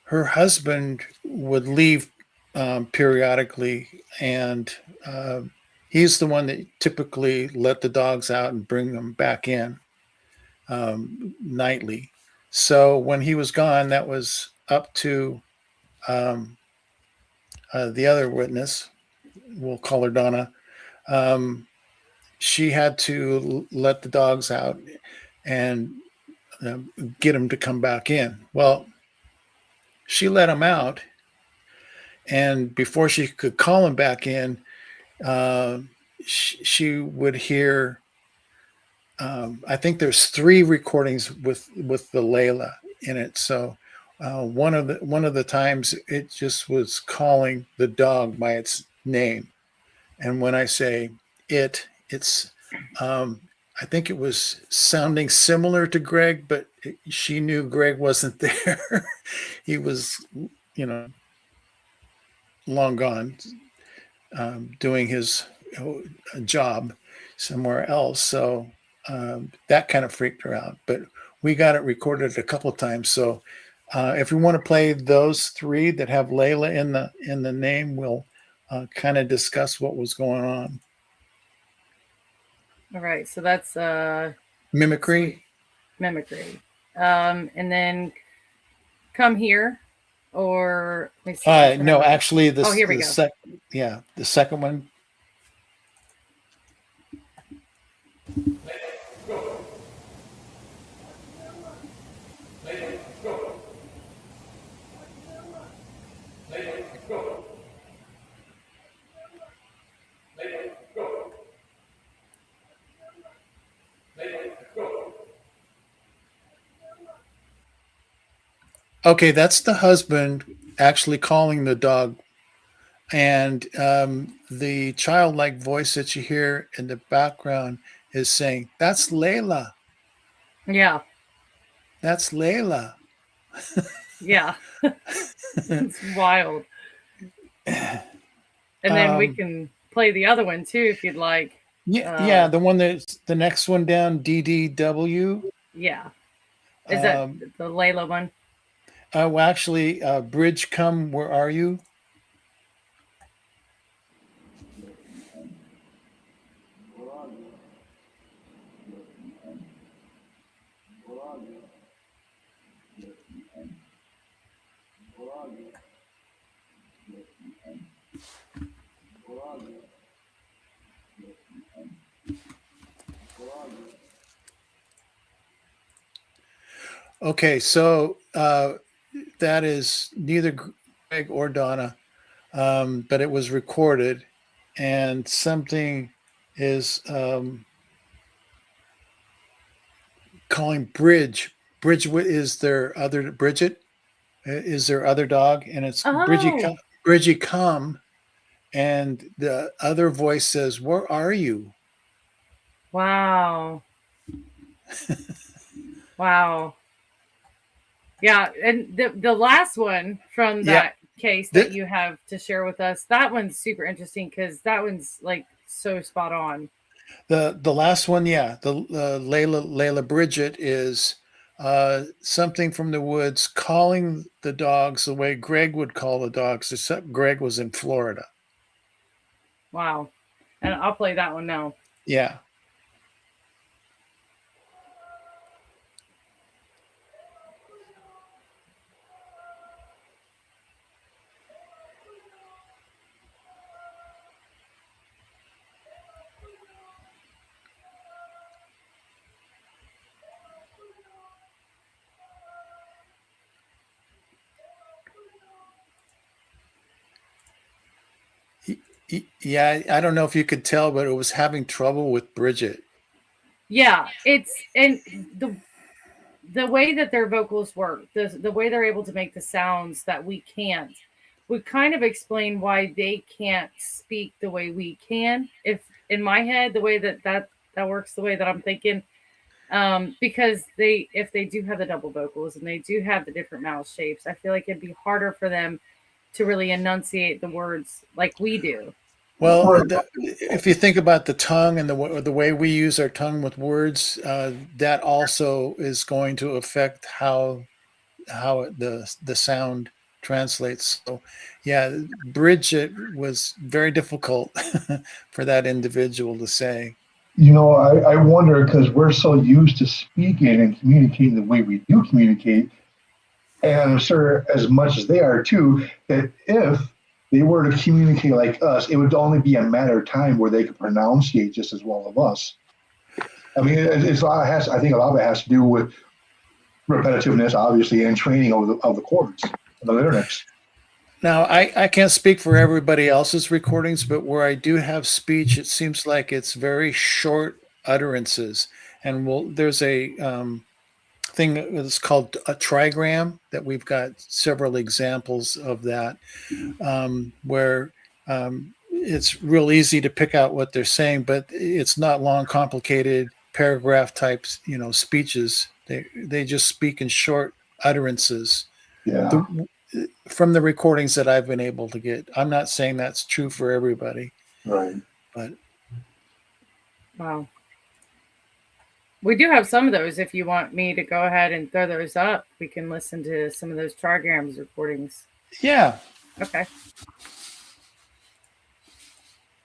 her husband would leave periodically, and he's the one that typically let the dogs out and bring them back in nightly. So when he was gone, that was up to the other witness. We'll call her Donna. She had to let the dogs out and get them to come back in. Well, she let them out, and before she could call them back in, she would hear. I think there's 3 recordings with the Layla in it. So one of the times it just was calling the dog by its name, and when I say it's I think it was sounding similar to Greg, but she knew Greg wasn't there. He was, long gone, doing his job somewhere else. So that kind of freaked her out. But we got it recorded a couple of times. So if we want to play those 3 that have Layla in the name, we'll kind of discuss what was going on. All right. So that's Mimicry. Mimicry. And then Come Here, or let me see. No, actually, oh, here we go. The second one. Okay, that's the husband actually calling the dog. And the childlike voice that you hear in the background is saying, "That's Layla. Yeah. That's Layla." Yeah. It's wild. And then we can play the other one too if you'd like. Yeah, the one that's the next one down, DDW. Yeah. Is that the Layla one? Well, actually, Bridge Come, Where Are You? Okay, so that is neither Greg or Donna, but it was recorded, and something is calling Bridge. Is their other Bridget is their other dog, and it's Oh, Bridgie come, and the other voice says, "Where are you?" wow. Wow. Yeah, and the last one from Yeah. that case that you have to share with us, that one's super interesting because that one's like so spot on. The last one, yeah, the Layla Bridget is something from the woods calling the dogs the way Greg would call the dogs, except Greg was in Florida. Wow. And I'll play that one now. Yeah. Yeah, I don't know if you could tell, but it was having trouble with Bridget. Yeah, it's and the way that their vocals work, the way they're able to make the sounds that we can't, would kind of explain why they can't speak the way we can. If in my head, the way that works, the way that I'm thinking, because if they do have the double vocals and they do have the different mouth shapes, I feel like it'd be harder for them to really enunciate the words like we do. Well, Right. if you think about the tongue and the way we use our tongue with words, that also is going to affect how the sound translates. So, yeah, Bridget was very difficult for that individual to say. I wonder because we're so used to speaking and communicating the way we do communicate, and I'm sure as much as they are too, that if they were to communicate like us, it would only be a matter of time where they could pronunciate just as well as us. I mean, it's a lot. I think a lot of it has to do with repetitiveness, obviously, and training of the chords and the larynx. Now, I can't speak for everybody else's recordings, but where I do have speech, it seems like it's very short utterances. And there's a thing that's called a trigram that we've got several examples of that, where it's real easy to pick out what they're saying, but it's not long, complicated paragraph types, speeches. They just speak in short utterances. Yeah. From the recordings that I've been able to get. I'm not saying that's true for everybody, Right. but Wow. We do have some of those. If you want me to go ahead and throw those up, we can listen to some of those trigrams recordings. yeah. Okay.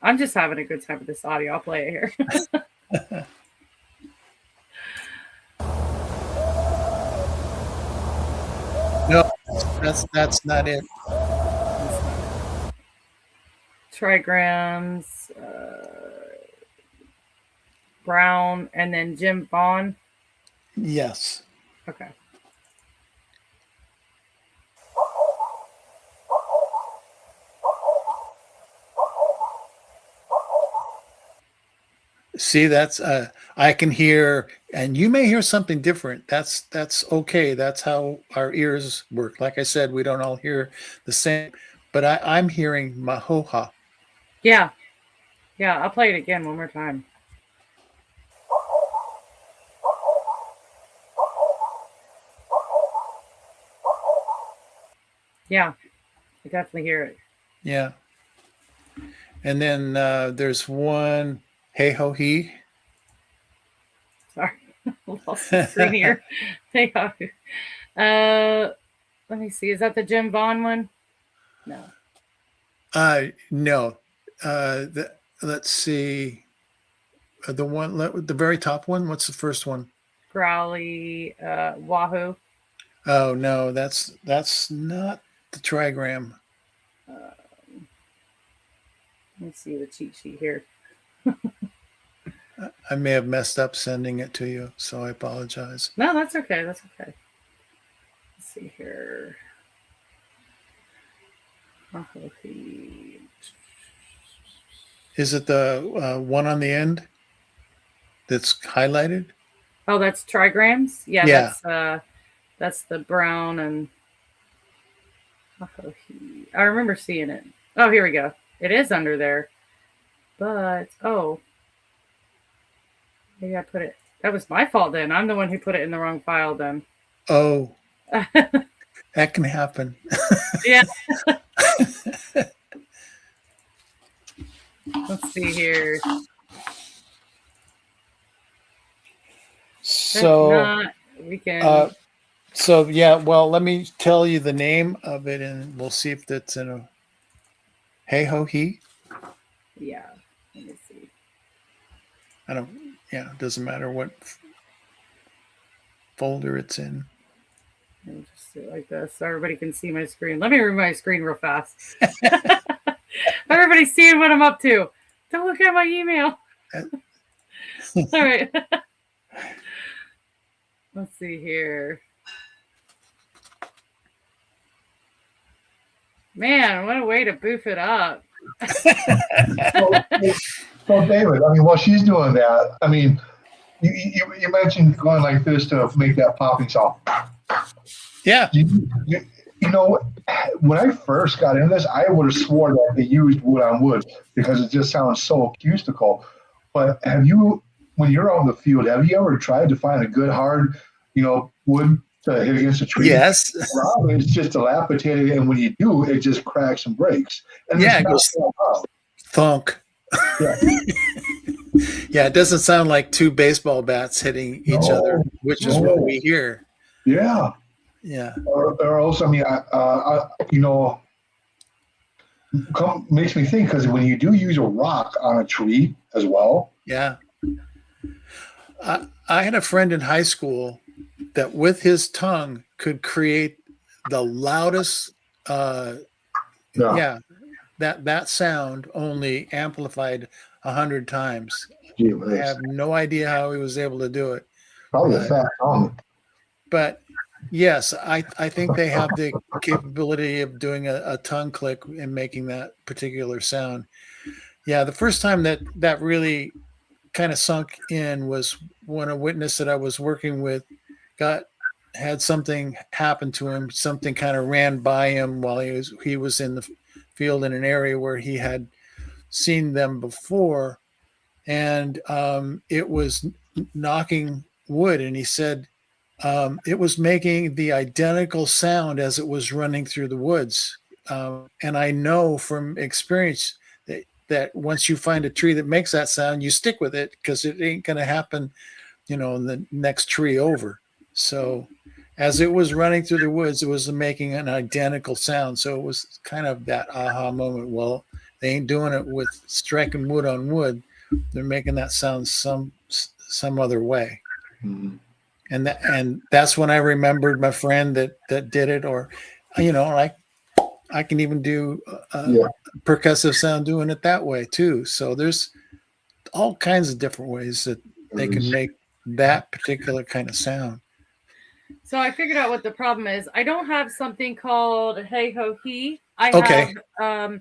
I'm just having a good time with this audio. I'll play it here. No, that's not it. Trigrams, Brown, and then Jim Vaughn. Yes. Okay. See, that's I can hear, and you may hear something different. That's okay. That's how our ears work. Like I said, we don't all hear the same, but I'm hearing Mahoha. Yeah. Yeah, I'll play it again one more time. Yeah, I definitely hear it. Yeah. And then there's one Hey Ho He. Sorry, lost the screen here. Hey, let me see. Is that the Jim Vaughn one? No. No. Let's see. The very top one. What's the first one? Growly, Wahoo. Oh no, that's not the trigram. Let's see the cheat sheet here. I may have messed up sending it to you, so I apologize. No, that's okay. That's okay. see here. Is it the one on the end that's highlighted? Oh, that's trigrams. Yeah, Yeah. that's the brown and I remember seeing it. Oh, here we go. It is under there, but oh, maybe I put it. That was my fault then. I'm the one who put it in the wrong file then. Oh, that can happen. Yeah. Let's see here. So we can. So yeah, well, let me tell you the name of it, and we'll see if that's in a hey ho he. Yeah, let me see. I don't. Yeah, it doesn't matter what folder it's in. Let me just do it like this so everybody can see my screen. Let me remove my screen real fast. Everybody's seeing what I'm up to. Don't look at my email. All right. Let's see here. Man, what a way to boof it up. So, David, I mean, while she's doing that, I mean, you mentioned going like this to make that popping sound. Yeah. You know, when I first got into this, I would have swore that they used wood on wood because it just sounds so acoustical. But have you, when you're out in the field, have you ever tried to find a good hard, wood to hit against a tree? Yes. It's just dilapidated, and when you do, it just cracks and breaks. And yeah, it goes thunk. Yeah. Yeah, it doesn't sound like two baseball bats hitting each other, which is what we hear. Yeah. Yeah. Or also, I mean, makes me think, because when you do use a rock on a tree as well. Yeah. I had a friend in high school that with his tongue could create the loudest, that sound only amplified 100 times. I have no idea how he was able to do it. Probably a fat tongue. But yes, I think they have the capability of doing a tongue click and making that particular sound. Yeah, the first time that really kind of sunk in was when a witness that I was working with had something happen to him. Something kind of ran by him while he was in the field in an area where he had seen them before, and it was knocking wood, and he said it was making the identical sound as it was running through the woods. And I know from experience that once you find a tree that makes that sound, you stick with it because it ain't going to happen, in the next tree over. So as it was running through the woods, it was making an identical sound. So it was kind of that aha moment. Well, they ain't doing it with striking wood on wood. They're making that sound some other way. Mm-hmm. And that's when I remembered my friend that did it, or, like I can even do a percussive sound doing it that way too. So there's all kinds of different ways that they can make that particular kind of sound. So I figured out what the problem is. I don't have something called Hey Ho He. I have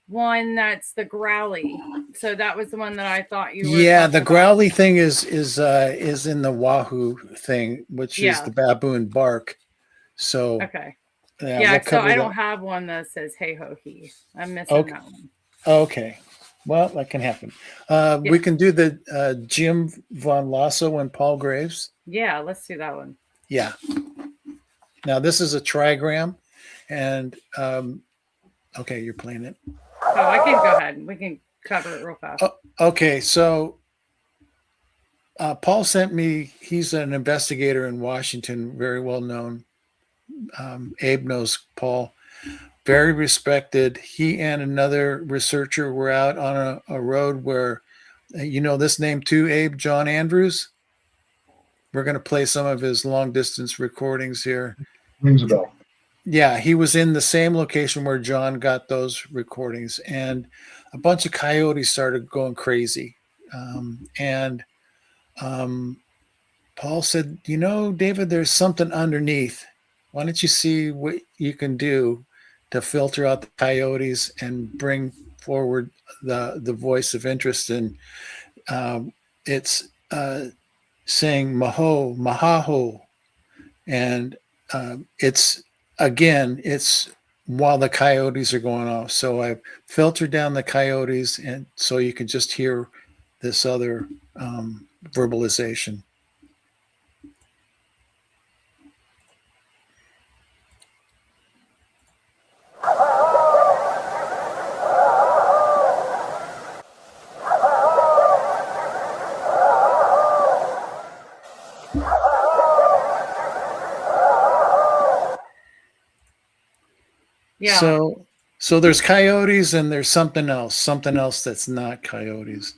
one that's the growly. So that was the one that I thought you were. Yeah, the growly thing is in the wahoo thing, which is the baboon bark. So okay. Yeah, so I don't have one that says Hey Ho He. I'm missing that one. Okay. Well, that can happen. We can do the Jim Von Lasso and Paul Graves. Yeah, let's do that one. Yeah. Now this is a trigram, and okay, you're playing it. Oh, I can go ahead. We can cover it real fast. Okay, so Paul sent me. He's an investigator in Washington, very well known. Abe knows Paul. Very respected. He and another researcher were out on a road where, this name too, Abe, John Andrews. We're going to play some of his long distance recordings here. Rings a bell. Yeah, he was in the same location where John got those recordings, and a bunch of coyotes started going crazy. Paul said, David, there's something underneath. Why don't you see what you can do to filter out the coyotes and bring forward the voice of interest? And it's saying maho, mahaho. And it's while the coyotes are going off. So I filtered down the coyotes, and so you can just hear this other verbalization. Yeah. So there's coyotes and there's something else that's not coyotes.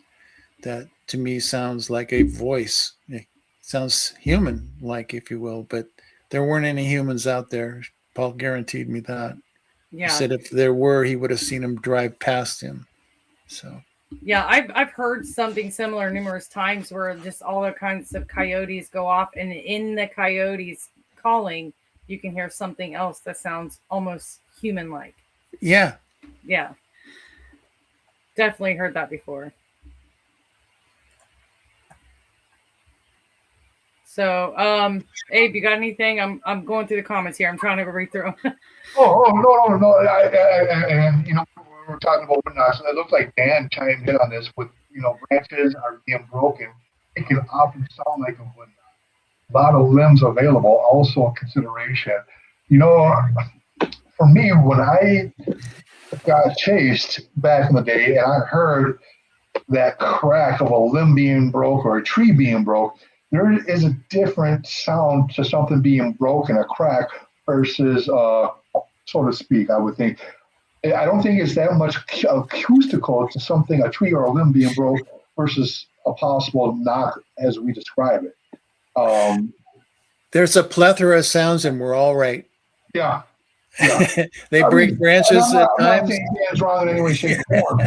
That to me sounds like a voice. It sounds human like, if you will, but there weren't any humans out there. Paul guaranteed me that. Yeah. He said if there were, he would have seen them drive past him. So yeah, I've heard something similar numerous times where just all the kinds of coyotes go off, and in the coyotes calling, you can hear something else that sounds almost human like. yeah. Yeah. Definitely heard that before. So, Abe, you got anything? I'm going through the comments here. I'm trying to read through them. No. And we're talking about whatnot. So it looks like Dan chimed in on this with, branches are being broken. It can often sound like a whatnot. A lot of limbs available, also a consideration. For me, when I got chased back in the day and I heard that crack of a limb being broke or a tree being broke, there is a different sound to something being broken, a crack, versus, so to speak, I would think. I don't think it's that much acoustical to something, a tree or a limb being broke, versus a possible knock as we describe it. There's a plethora of sounds, and we're all right. Yeah. They break branches at times. I'm not saying Dan's wrong in any way, shape, or form.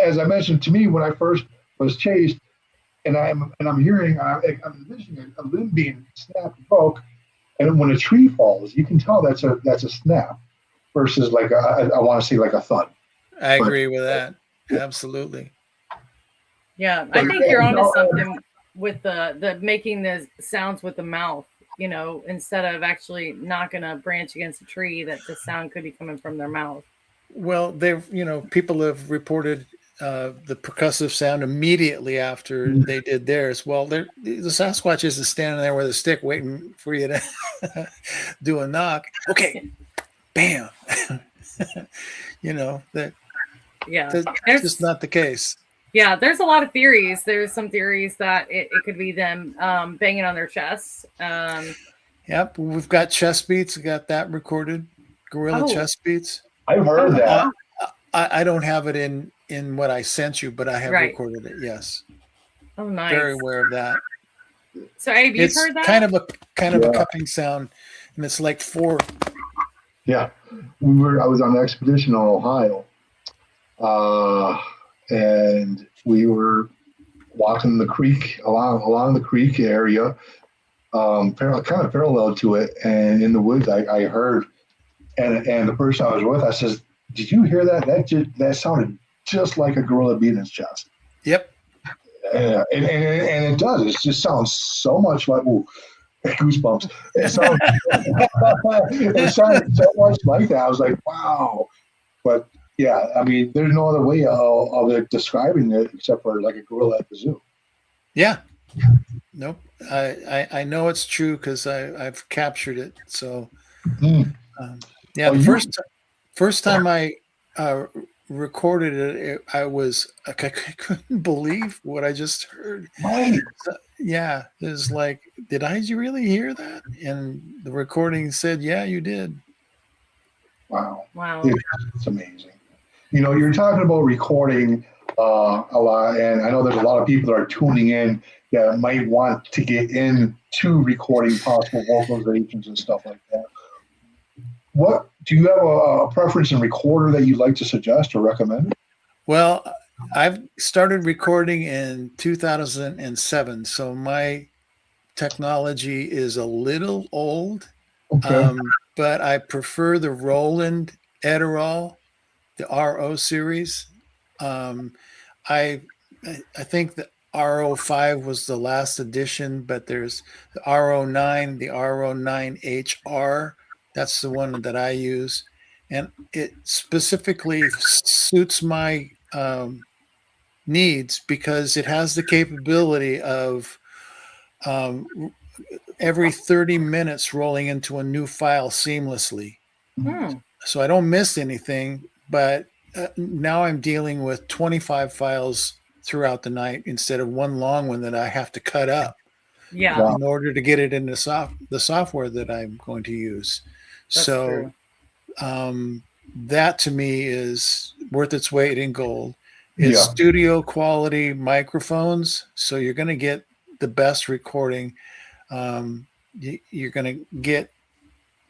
As I mentioned, to me, when I first was chased, and I'm hearing, I'm envisioning a limb being snapped, broke, and when a tree falls, you can tell that's a snap, versus like I want to say like a thud. I agree with that. Absolutely. Yeah, I think you're onto something with the making the sounds with the mouth. Instead of actually knocking a branch against a tree, that the sound could be coming from their mouth. Well, people have reported the percussive sound immediately after they did theirs. Well, the Sasquatch isn't standing there with a stick waiting for you to do a knock. Okay, bam. That's just not the case. Yeah, there's a lot of theories. There's some theories that it could be them banging on their chests. Yep, we've got chest beats. We got that recorded. Gorilla chest beats. I've heard that. I don't have it in what I sent you, but I have recorded it. Yes. Oh, nice. Very aware of that. So, Abe, you've heard that? It's kind of a cupping sound, and it's like 4. Yeah, I was on an expedition in Ohio, and we were walking the creek along the creek area, kind of parallel to it, and in the woods I heard, and the person I was with, I says, "Did you hear that? That sounded just like a gorilla beating its chest." Yep. And it does. It just sounds so much like goosebumps. It sounded so much like that. I was like, wow. But yeah, I mean, there's no other way of it describing it except for like a gorilla at the zoo. Yeah. Nope. I know it's true because I've captured it. So the first time I recorded it, I couldn't believe what I just heard. Right. So, yeah, it was like, did I really hear that? And the recording said, yeah, you did. Wow. Wow. It's amazing. You're talking about recording a lot, and I know there's a lot of people that are tuning in that might want to get into recording possible vocalizations and stuff like that. What do you have a preference in recorder that you'd like to suggest or recommend? Well, I've started recording in 2007, so my technology is a little old. Okay. But I prefer the Roland Edirol, the RO series. Um, I I think the RO5 was the last edition, but there's the RO9, the RO9HR. That's the one that I use, and it specifically suits my needs because it has the capability of um, every 30 minutes rolling into a new file seamlessly. Hmm. So I don't miss anything, but now I'm dealing with 25 files throughout the night instead of one long one that I have to cut up Yeah, Wow. in order to get it in the software that I'm going to use. that's So true. that to me is worth its weight in gold. It's Yeah. studio quality microphones, so you're going to get the best recording. You're going to get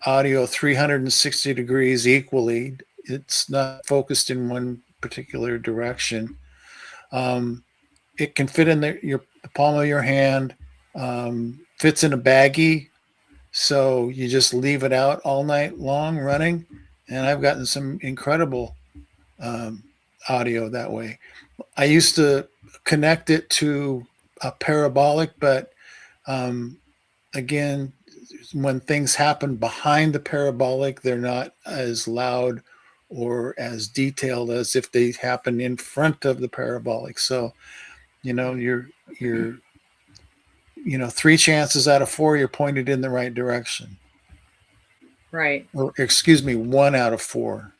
audio 360 degrees equally. It's not focused in one particular direction. Um, it can fit in the palm of your hand, fits in a baggie. So you just leave it out all night long running. And I've gotten some incredible um, audio that way. I used to connect it to a parabolic, but um, again, when things happen behind the parabolic, they're not as loud or as detailed as if they happen in front of the parabolic. So, you're three chances out of four you're pointed in the right direction. Right. Or excuse me, one out of four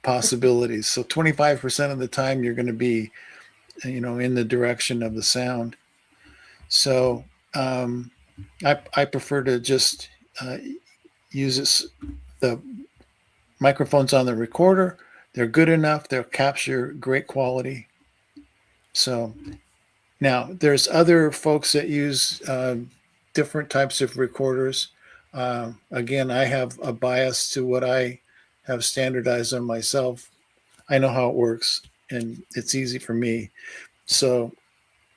possibilities. So 25% of the time you're going to be, in the direction of the sound. So I prefer to just use the microphones on the recorder. They're good enough. They'll capture great quality. So now there's other folks that use different types of recorders. Again, I have a bias to what I have standardized on myself. I know how it works, and it's easy for me. So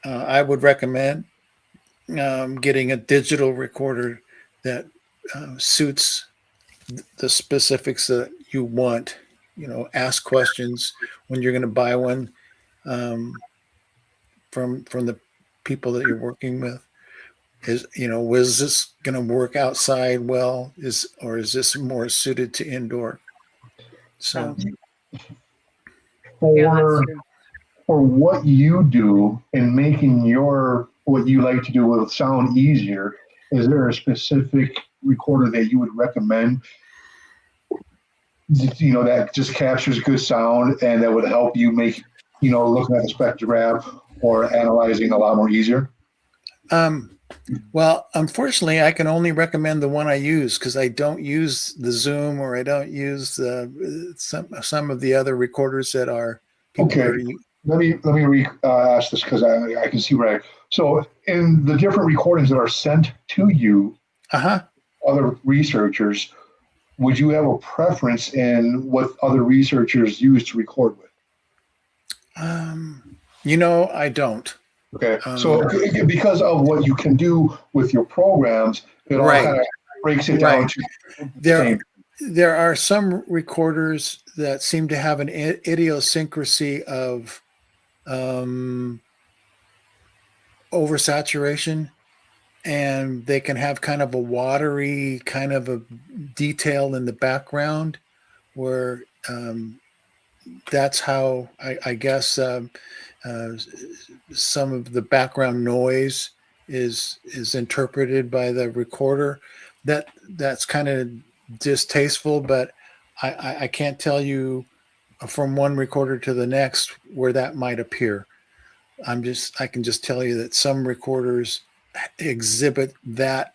I would recommend getting a digital recorder that suits the specifics that you want. Ask questions when you're going to buy one um, from the people that you're working with. Was this going to work outside well? Is this more suited to indoor? So, So yeah, that's For true. what you do in making your what you like to do with sound easier, is there a specific recorder that you would recommend? That just captures good sound and that would help you make looking at the spectrograph or analyzing a lot more easier. um, well, unfortunately, I can only recommend the one I use because I don't use the Zoom or I don't use some of the other recorders that people Okay, are. let me ask this because I can see right. So in the different recordings that are sent to you, Uh-huh. other researchers, would you have a preference in what other researchers use to record with? I don't. Okay, so Um, because of what you can do with your programs, it all right, kind of breaks it down right. to the There, same. there are some recorders that seem to have an idiosyncrasy of um, oversaturation, and they can have kind of a watery kind of a detail in the background where that's how I guess uh, some of the background noise is interpreted by the recorder. That's kind of distasteful, but I can't tell you from one recorder to the next where that might appear. I can just tell you that some recorders exhibit that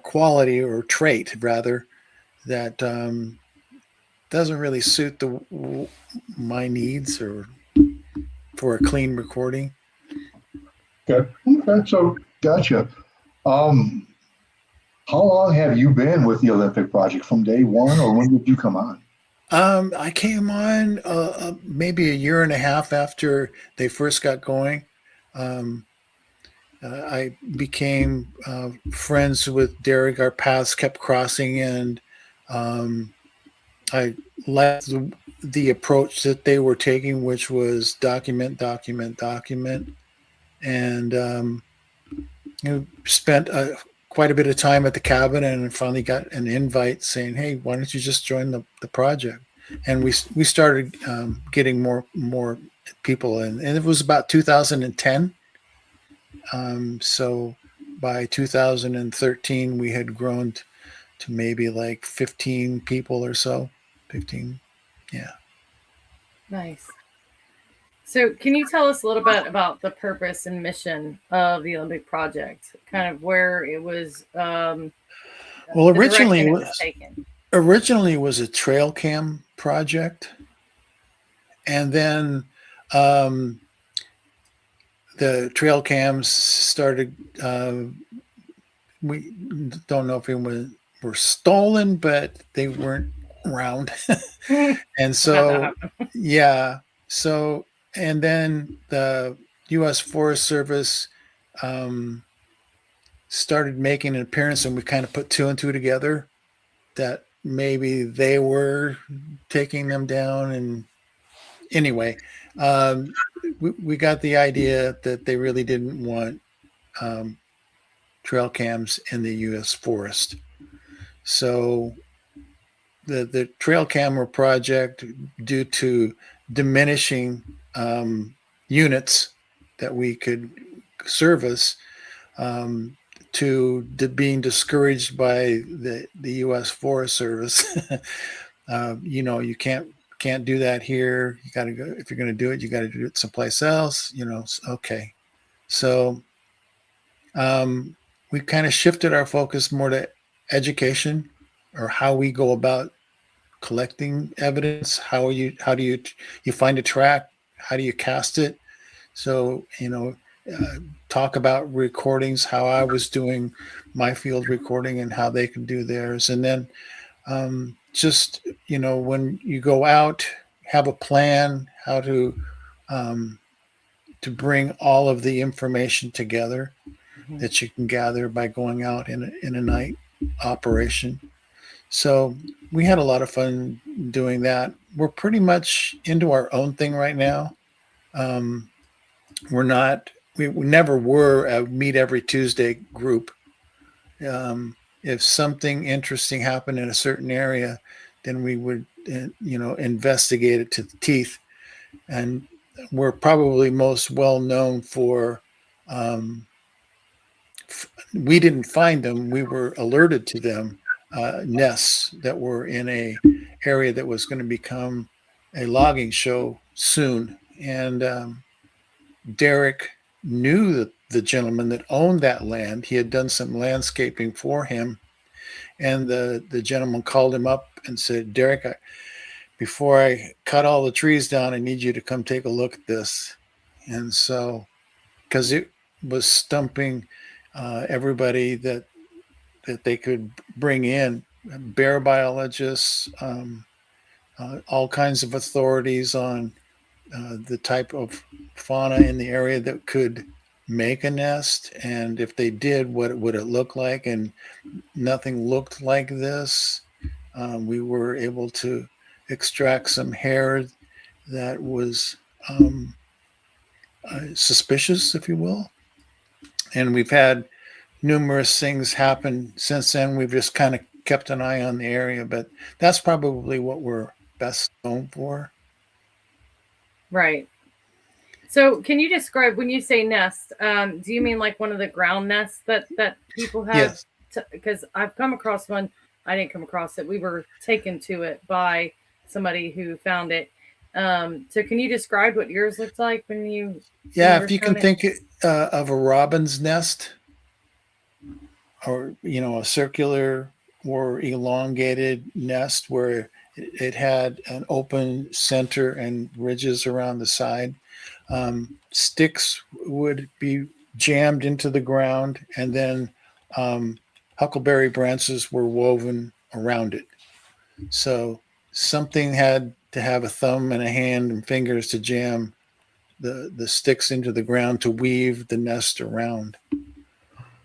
quality or trait rather that doesn't really suit my needs or for a clean recording. Okay, okay, so gotcha. Um, how long have you been with the Olympic Project? From day one, or when did you come on? I came on maybe a year and a half after they first got going. Um, I became friends with Derek. Our paths kept crossing, and I liked the approach that they were taking, which was document, document, document, and spent quite a bit of time at the cabin, and finally got an invite saying, "Hey, why don't you just join the project?" And we started getting more people, and it was about 2010. So by 2013, we had grown to maybe like 15 people or so. 15, yeah. Nice. So, can you tell us a little bit about the purpose and mission of the Olympic Project? Kind of where it was, Well, the direction it was taken. originally it was a trail cam project, and then um, the trail cams started. We don't know if it were stolen, but they weren't around, and so yeah. So and then the U.S. Forest Service started making an appearance, and we kind of put two and two together that maybe they were taking them down. And anyway, we got the idea that they really didn't want um, trail cams in the U.S. forest. So the trail camera project, due to diminishing units that we could service, um, to being discouraged by the U.S. Forest Service. You can't do that here. You got to go, if you're going to do it, you got to do it someplace else. Okay. So we kind of shifted our focus more to education, or how we go about collecting evidence. How do you find a track? How do you cast it? So talk about recordings, how I was doing my field recording and how they can do theirs. And then just, when you go out, have a plan how to bring all of the information together that you can gather by going out in a night operation. So we had a lot of fun doing that. We're pretty much into our own thing right now. We never were a meet every Tuesday group. If something interesting happened in a certain area, then we would, investigate it to the teeth. And we're probably most well known for, we didn't find them. We were alerted to them, nests that were in a area that was going to become a logging show soon. And Derek knew the gentleman that owned that land. He had done some landscaping for him. And the gentleman called him up and said, "Derek, before I cut all the trees down, I need you to come take a look at this." And so, because it was stumping everybody that they could bring in, bear biologists, all kinds of authorities on the type of fauna in the area that could make a nest, and if they did, what would it look like? And nothing looked like this. We were able to extract some hair that was suspicious, if you will. And we've had numerous things happen since then. We've just kind of kept an eye on the area, but that's probably what we're best known for. Right. So, can you describe, when you say nest, do you mean like one of the ground nests that people have? Yes. Because I've come across one. I didn't come across it. We were taken to it by somebody who found it. So, can you describe what yours looked like when you? Yeah, if you can think of a robin's nest, or a circular or elongated nest where it had an open center and ridges around the side. Sticks would be jammed into the ground, and then huckleberry branches were woven around it. So something had to have a thumb and a hand and fingers to jam the sticks into the ground to weave the nest around.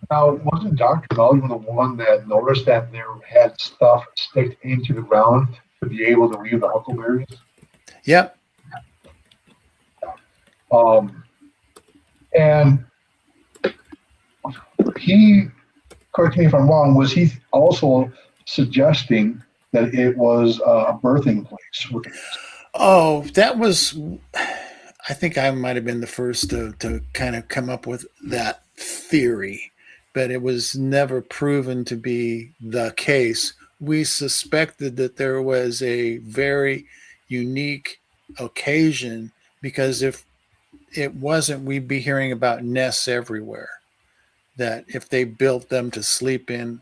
Now, wasn't Dr. Melvin the one that noticed that there had stuff sticked into the ground to be able to weave the huckleberries? Yep. And he, correct me if I'm wrong, was he also suggesting that it was a birthing place? Oh, that was, I think I might have been the first to kind of come up with that theory, but it was never proven to be the case. We suspected that there was a very unique occasion, because if it wasn't, we'd be hearing about nests everywhere, that if they built them to sleep in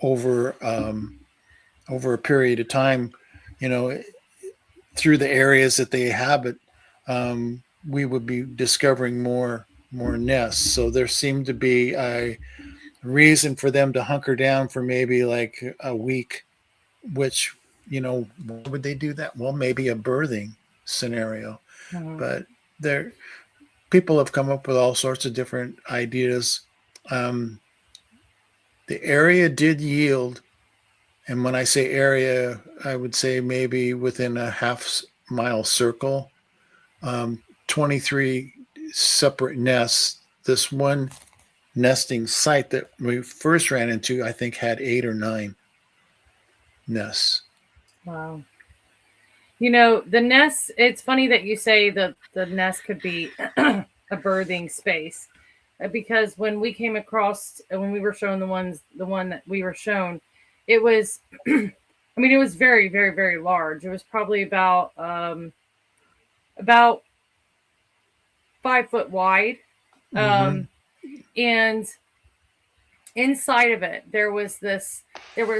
over a period of time, through the areas that they inhabit, we would be discovering more nests. So there seemed to be a reason for them to hunker down for maybe like a week, which, why would they do that? Well, maybe a birthing scenario. But people have come up with all sorts of different ideas. The area did yield, and when I say area, I would say maybe within a half-mile circle, 23 separate nests. This one nesting site that we first ran into, I think, had 8 or 9 nests. Wow. The nest, it's funny that you say the nest could be a birthing space, because when we came across, when we were shown the one that we were shown, it was, it was very, very, very large. It was probably about 5 foot wide. And inside of it, there were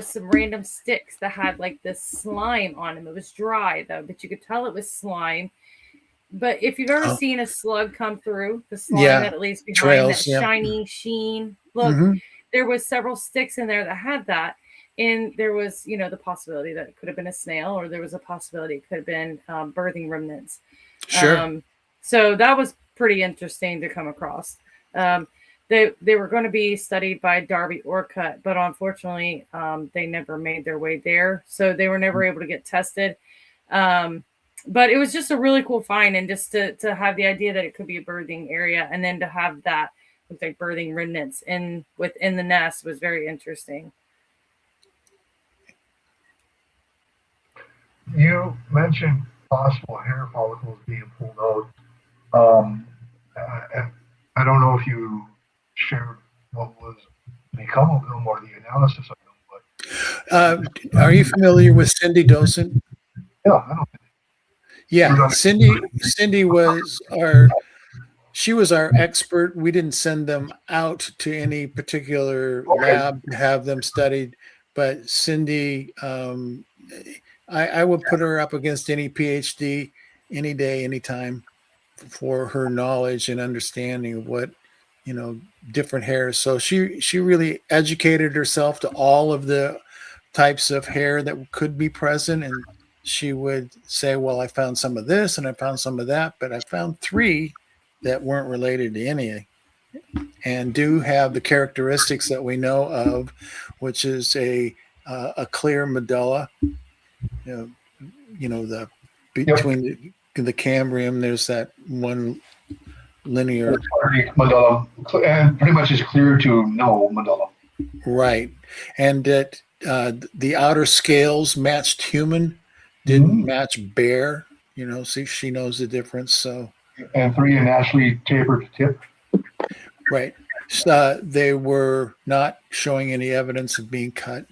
some random sticks that had like this slime on them. It was dry though, but you could tell it was slime. But if you've ever seen a slug come through, the slime that leaves behind trails, that shiny sheen look, there was several sticks in there that had that. And there was, the possibility that it could have been a snail, or there was a possibility it could have been birthing remnants. Sure. So that was pretty interesting to come across. They were going to be studied by Darby Orcutt, but unfortunately, they never made their way there. So they were never able to get tested. But it was just a really cool find, and just to have the idea that it could be a birthing area, and then to have that with like birthing remnants within the nest was very interesting. You mentioned possible hair follicles being pulled out. I don't know if you shared what was become of them or the analysis of them, but are you familiar with Cindy Dosen? Yeah, I don't. Yeah, Cindy was our expert. We didn't send them out to any particular lab to have them studied, but Cindy, I would put her up against any PhD any day, anytime, for her knowledge and understanding of what, different hairs. So she really educated herself to all of the types of hair that could be present. And she would say, well, I found some of this and I found some of that, but I found 3 that weren't related to any and do have the characteristics that we know of, which is a clear medulla. Between the cambrium, there's that one linear medulla, and pretty much is clear to no medulla. Right, and that the outer scales matched human, didn't match bear. See, she knows the difference. So, and 3 naturally tapered tip. Right, so, they were not showing any evidence of being cut.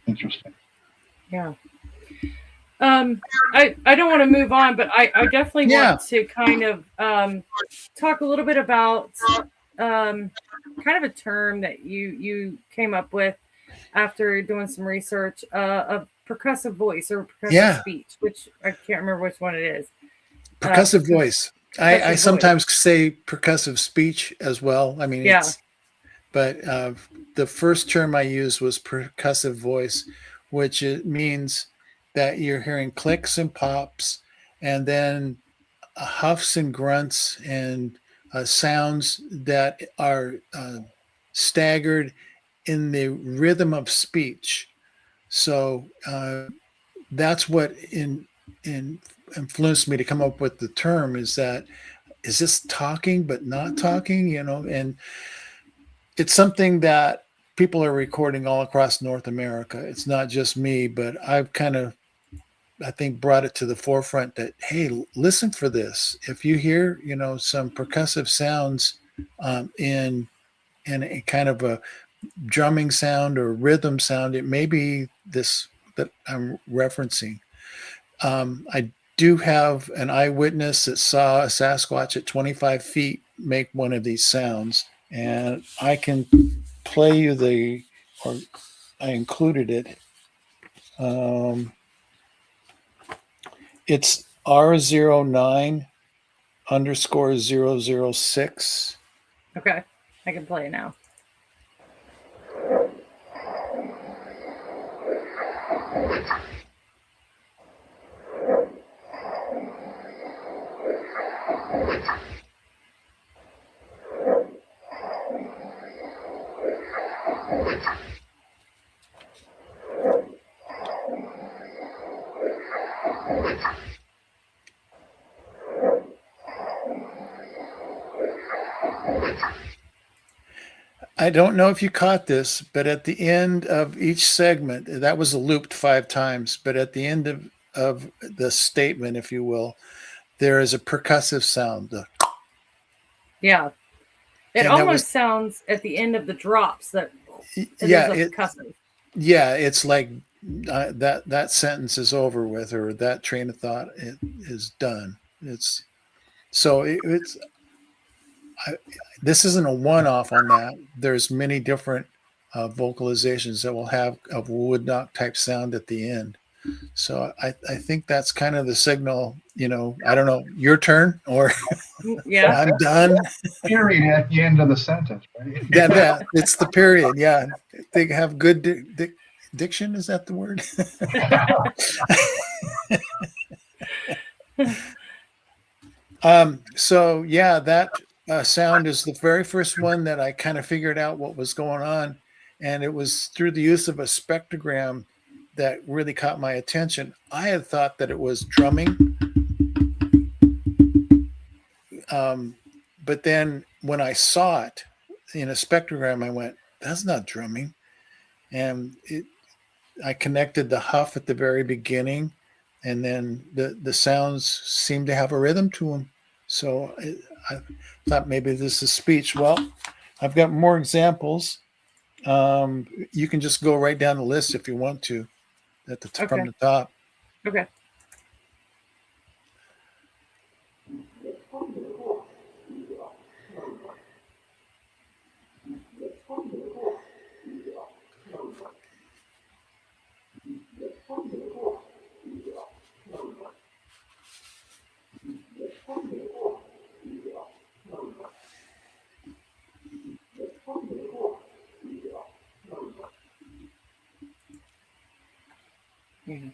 Interesting. Yeah. I don't want to move on, but I definitely want to kind of talk a little bit about kind of a term that you came up with after doing some research of percussive voice or percussive speech, which I can't remember which one it is. Percussive voice. I sometimes say percussive speech as well. But the first term I used was percussive voice, which it means that you're hearing clicks and pops and then huffs and grunts and sounds that are staggered in the rhythm of speech. So that's what influenced me to come up with the term, is that, is this talking but not talking, and it's something that people are recording all across North America. It's not just me, but I've kind of, I think, brought it to the forefront that, hey, listen for this. If you hear, some percussive sounds in a kind of a drumming sound or rhythm sound, it may be this that I'm referencing. I do have an eyewitness that saw a Sasquatch at 25 feet make one of these sounds, and I can play you or I included it. It's R09_006. Okay, I can play it now. I don't know if you caught this, but at the end of each segment, that was looped 5 times, but at the end of the statement, if you will, there is a percussive sound. Yeah. It And almost sounds at the end of the drops that percussive. Yeah, it's like that sentence is over with, or that train of thought is done. It's so it's this isn't a one-off on that. There's many different vocalizations that will have a wood knock type sound at the end. So I think that's kind of the signal. I don't know, your turn, or Yeah, I'm done. Period at the end of the sentence, right? Yeah, it's the period. Yeah, they have good diction. Is that the word? So yeah, that sound is the very first one that I kind of figured out what was going on, and it was through the use of a spectrogram that really caught my attention. I had thought that it was drumming, but then when I saw it in a spectrogram, I went, "That's not drumming," and I connected the huff at the very beginning, and then the sounds seemed to have a rhythm to them. So I thought maybe this is speech. Well, I've got more examples. You can just go right down the list if you want to, from the top. Okay. Mm-hmm.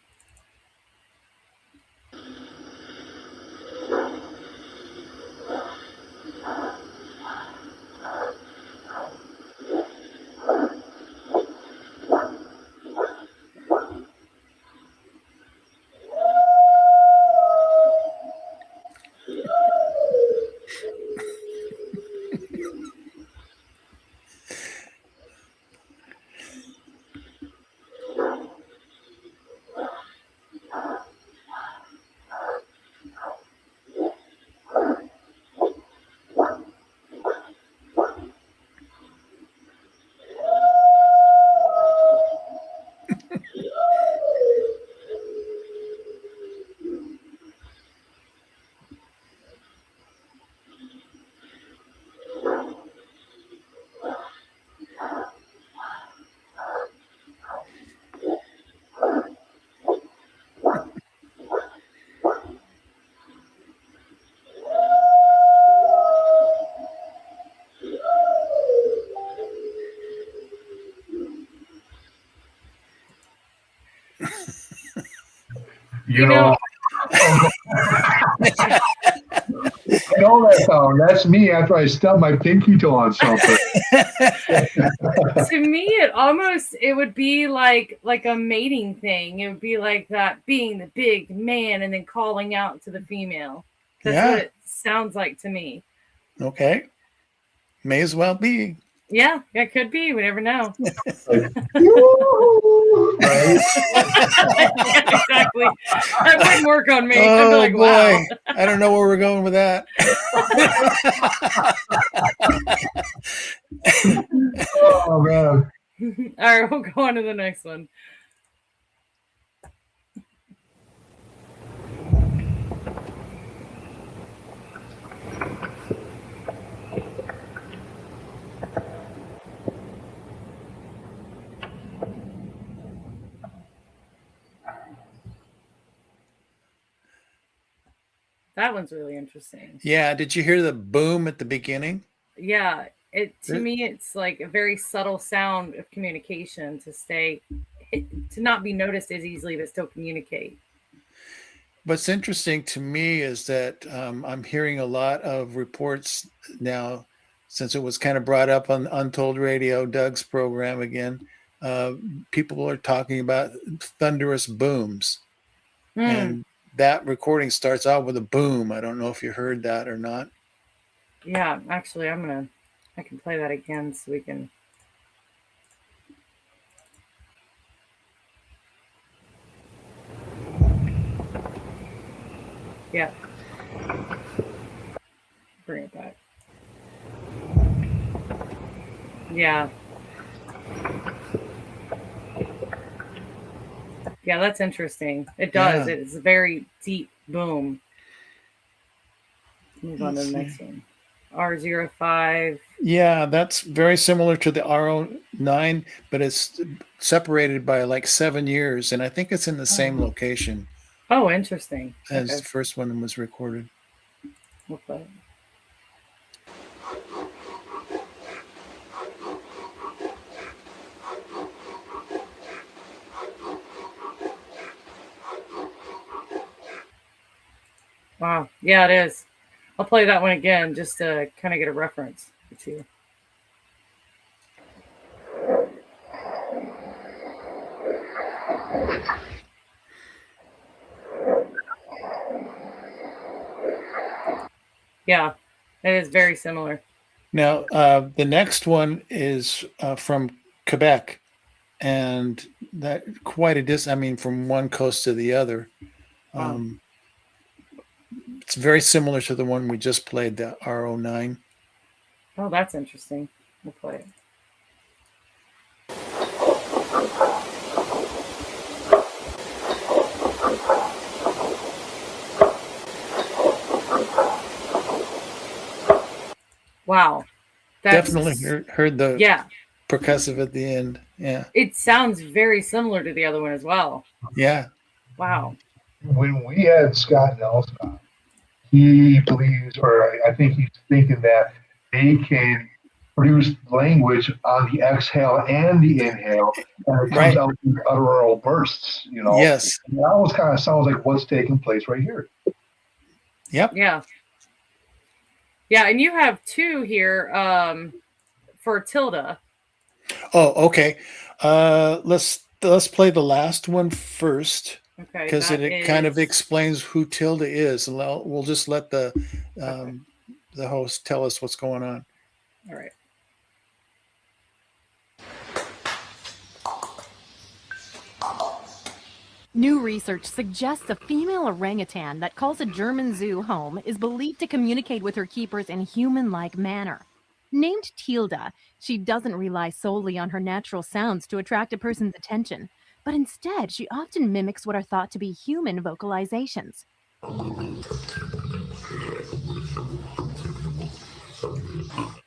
You know, I know that sound. That's me after I stub my pinky toe on something. To me, it would be like a mating thing. It would be like that, being the big man and then calling out to the female. That's what it sounds like to me. Okay. May as well be. Yeah, it could be. We never know. Like, right? Exactly. That wouldn't work on me. Oh, I'd be like, boy. wow. I don't know where we're going with that. oh, man. All right, we'll go on to the next one. That one's really interesting. Yeah. Did you hear the boom at the beginning? Yeah. To me, it's like a very subtle sound of communication to not be noticed as easily, but still communicate. What's interesting to me is that I'm hearing a lot of reports now, since it was kind of brought up on Untold Radio, Doug's program again. People are talking about thunderous booms. And that recording starts out with a boom. I don't know if you heard that or not. Yeah, actually, I can play that again so we can. Yeah. Bring it back. Yeah. Yeah, that's interesting. It does. Yeah. It's a very deep boom. Move on to the next one. R05. Yeah, that's very similar to the R09, but it's separated by like 7 years, and I think it's in the same location Oh, interesting. as the first one was recorded. We'll play it. Wow. Yeah, it is. I'll play that one again just to kind of get a reference to you. Yeah, it is very similar. Now, the next one is from Quebec, and that quite a distance. I mean, from one coast to the other. Wow. It's very similar to the one we just played, the R09. Oh, that's interesting. We'll play it. Wow. Definitely heard the percussive at the end. Yeah. It sounds very similar to the other one as well. Yeah. Wow. When we had Scott Nelson, he believes, or I think he's thinking that they can produce language on the exhale and the inhale, and it comes out in utteral bursts, you know. Yes. And that almost kind of sounds like what's taking place right here. Yep. Yeah. Yeah, and you have two here for Tilda. Oh, okay. Let's play the last one first. Okay. Because it kind of explains who Tilda is, and we'll just let the host tell us what's going on. All right. New research suggests a female orangutan that calls a German zoo home is believed to communicate with her keepers in human-like manner. Named Tilda, she doesn't rely solely on her natural sounds to attract a person's attention, but instead she often mimics what are thought to be human vocalizations.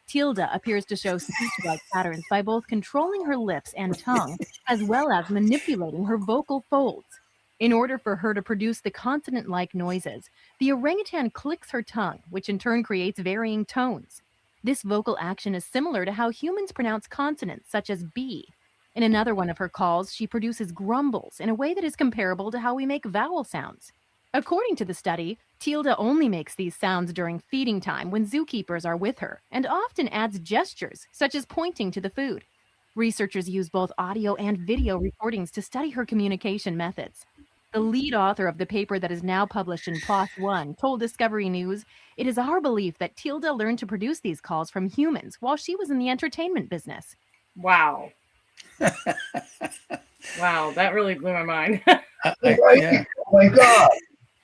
Tilda appears to show speech-like patterns by both controlling her lips and tongue, as well as manipulating her vocal folds. In order for her to produce the consonant-like noises, the orangutan clicks her tongue, which in turn creates varying tones. This vocal action is similar to how humans pronounce consonants, such as B. In another one of her calls, she produces grumbles in a way that is comparable to how we make vowel sounds. According to the study, Tilda only makes these sounds during feeding time when zookeepers are with her, and often adds gestures, such as pointing to the food. Researchers use both audio and video recordings to study her communication methods. The lead author of the paper that is now published in PLOS One told Discovery News, "It is our belief that Tilda learned to produce these calls from humans while she was in the entertainment business." Wow. Wow, that really blew my mind. Yeah. Oh my God.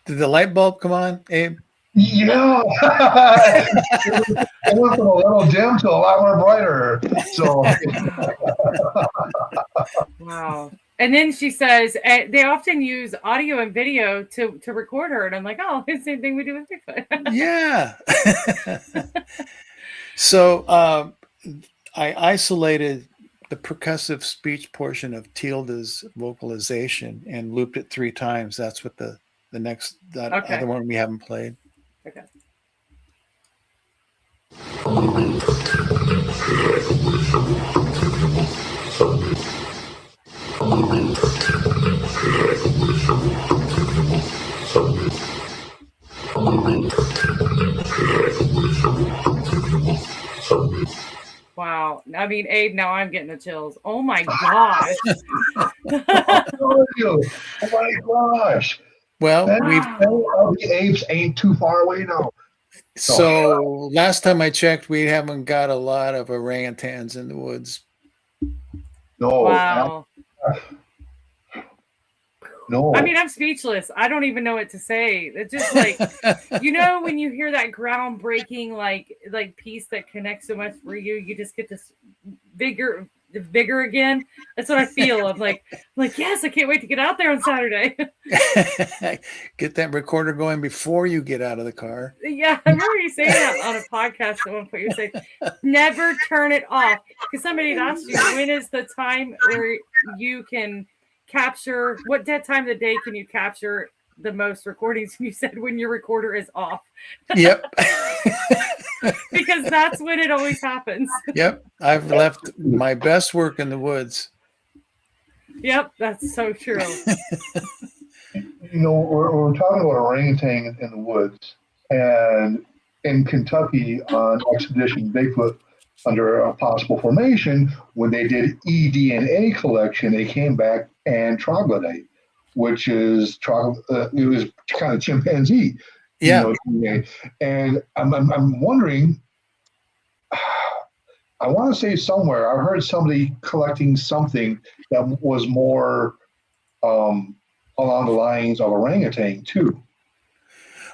Did the light bulb come on, Abe? Yeah. It went from a little dim to a lot more brighter. So Wow. And then she says they often use audio and video to record her. And I'm like, oh, it's the same thing we do with Bigfoot. Yeah. So I isolated the percussive speech portion of Tilda's vocalization and looped it 3 times. That's what the next other one we haven't played. Okay. Wow. I mean, Abe, now I'm getting the chills. Oh my gosh. oh my gosh. Well, The apes ain't too far away now. So last time I checked, we haven't got a lot of orangutans in the woods. No. Wow. No. I mean, I'm speechless. I don't even know what to say. It's just like, you know, when you hear that groundbreaking, like piece that connects so much for you, you just get this vigor again. That's what I feel. I'm like, yes, I can't wait to get out there on Saturday. Get that recorder going before you get out of the car. Yeah, I remember you saying that on a podcast at one point. You say, never turn it off. Because somebody had asked you, when is the time where you can capture, what time of the day can you capture the most recordings? And you said when your recorder is off. Yep. Because that's when it always happens. Yep. I've left my best work in the woods. Yep, that's so true. You know, we're talking about orangutan in the woods, and in Kentucky on Expedition Bigfoot, under a possible formation, when they did eDNA collection, they came back and troglodyte, which is it was kind of chimpanzee. Yeah. You know, and I'm wondering. I want to say somewhere I heard somebody collecting something that was more along the lines of orangutan too.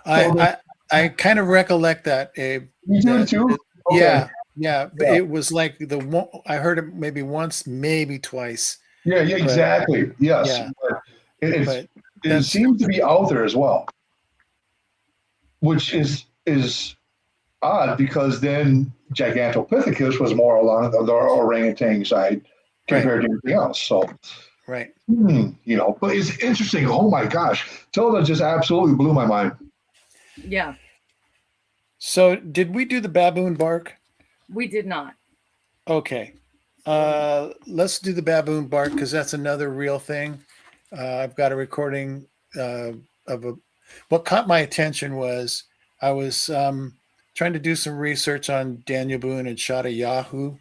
I kind of recollect that, Abe. You do too? Okay. Yeah. But it was like I heard it maybe once, maybe twice. Yeah, exactly. Yes. Yeah. But it seems to be out there as well, which is odd, because then Gigantopithecus was more along the orangutan side compared to anything else. So, right. You know, but it's interesting. Oh my gosh, Tilda just absolutely blew my mind. Yeah. So, did we do the baboon bark? We did not. Okay. Let's do the baboon bark, because that's another real thing. I've got a recording what caught my attention was I was trying to do some research on Daniel Boone and Shot of Yahoo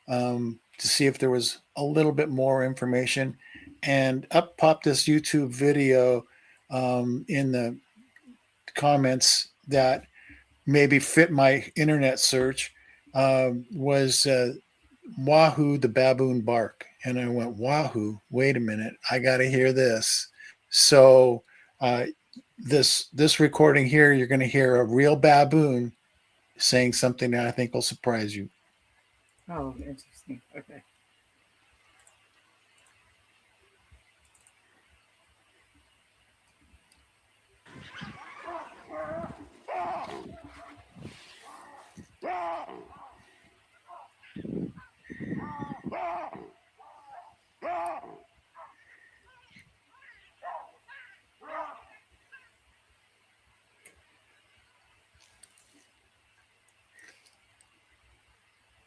to see if there was a little bit more information. And up popped this YouTube video in the comments that maybe fit my internet search, was Wahoo the baboon bark. And I went, Wahoo, wait a minute, I got to hear this. So this recording here, you're going to hear a real baboon saying something that I think will surprise you. Oh, interesting. Okay.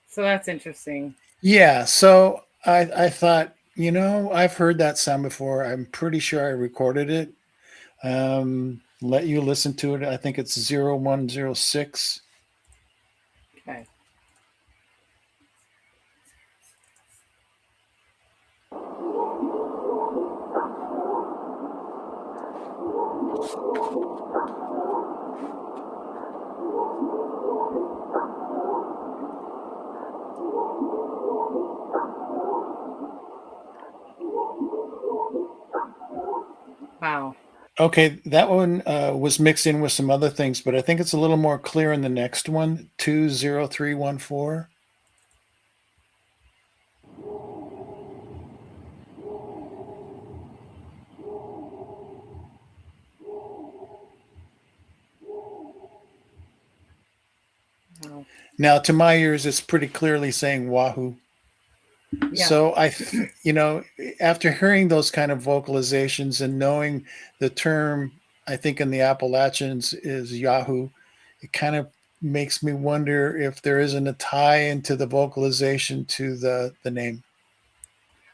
So that's interesting. Yeah. So I thought, I've heard that sound before. I'm pretty sure I recorded it. let you listen to it. I think it's 0106. Okay. Wow. Okay, that one was mixed in with some other things, but I think it's a little more clear in the next one, 20314. Wow. Now, to my ears, it's pretty clearly saying Wahoo. Yeah. So after hearing those kind of vocalizations and knowing the term, I think in the Appalachians is Yahoo, it kind of makes me wonder if there isn't a tie into the vocalization to the name.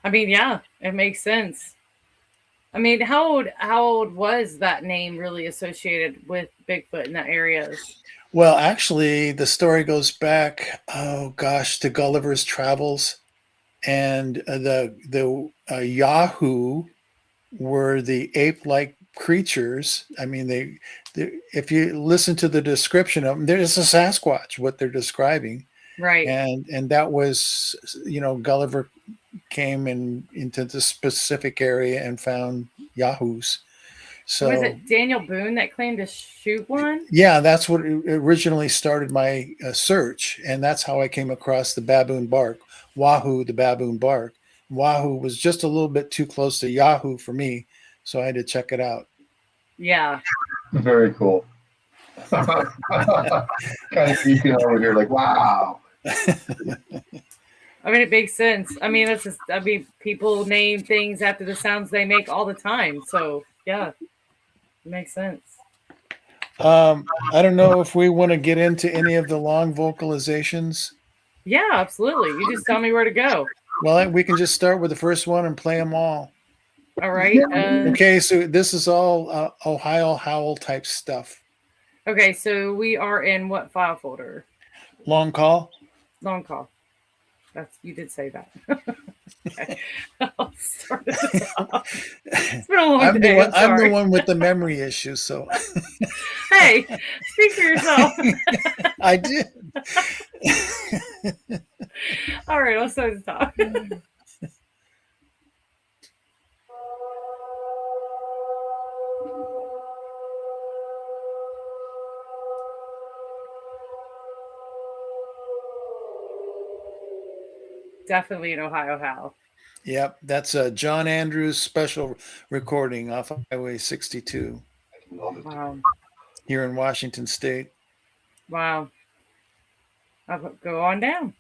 I mean, yeah, it makes sense. I mean, how old was that name really associated with Bigfoot in that area? Well, actually, the story goes back, oh gosh, to Gulliver's Travels, and the Yahoo were the ape-like creatures. I mean, if you listen to the description of them, there's a Sasquatch, what they're describing, Right. and that was, Gulliver came into the specific area and found Yahoos. Was So it Daniel Boone that claimed to shoot one? yeah, that's what originally started my search, and that's how I came across the baboon bark, Wahoo, the baboon bark. Wahoo was just a little bit too close to Yahoo for me, so I had to check it out. Yeah. Very cool. Kind of geeking over here, like, wow. I mean, it makes sense. I mean, that's just, I mean, people name things after the sounds they make all the time. So, yeah, it makes sense. I don't know if we want to get into any of the long vocalizations. Yeah, absolutely. You just tell me where to go. Well, we can just start with the first one and play them all. All right. Okay, so this is all Ohio Howl type stuff. Okay, so we are in what file folder? Long call? Long call. You did say that. Okay. I'll start it off. It's been a long day. I'm the one with the memory issues, so. Hey, speak for yourself. I did. All right, I'll start the top. Definitely an Ohio Howl. Yep, that's a John Andrews special recording off Highway 62. Wow. Here in Washington State. Wow. I'll go on down.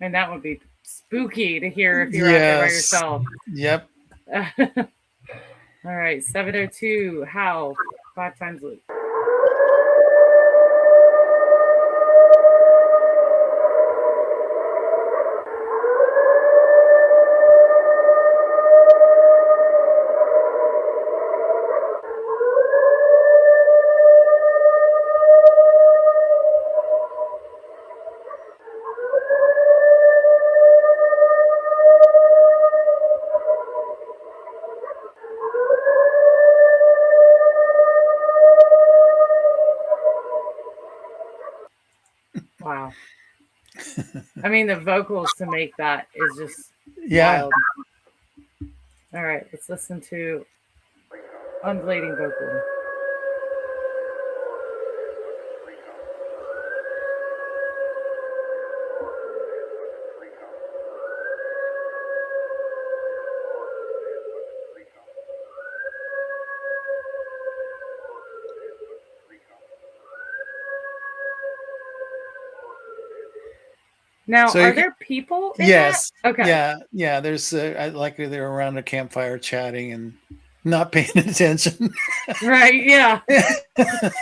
And that would be spooky to hear if you're out there by yourself. Yep. All right, 702, Howl, 5 times loop. Wow. I mean, the vocals to make that is just wild. All right, let's listen to undulating vocal. Now, So are you there people in yes, that? Okay. yeah. There's like they're around a campfire chatting and not paying attention. Right. Yeah.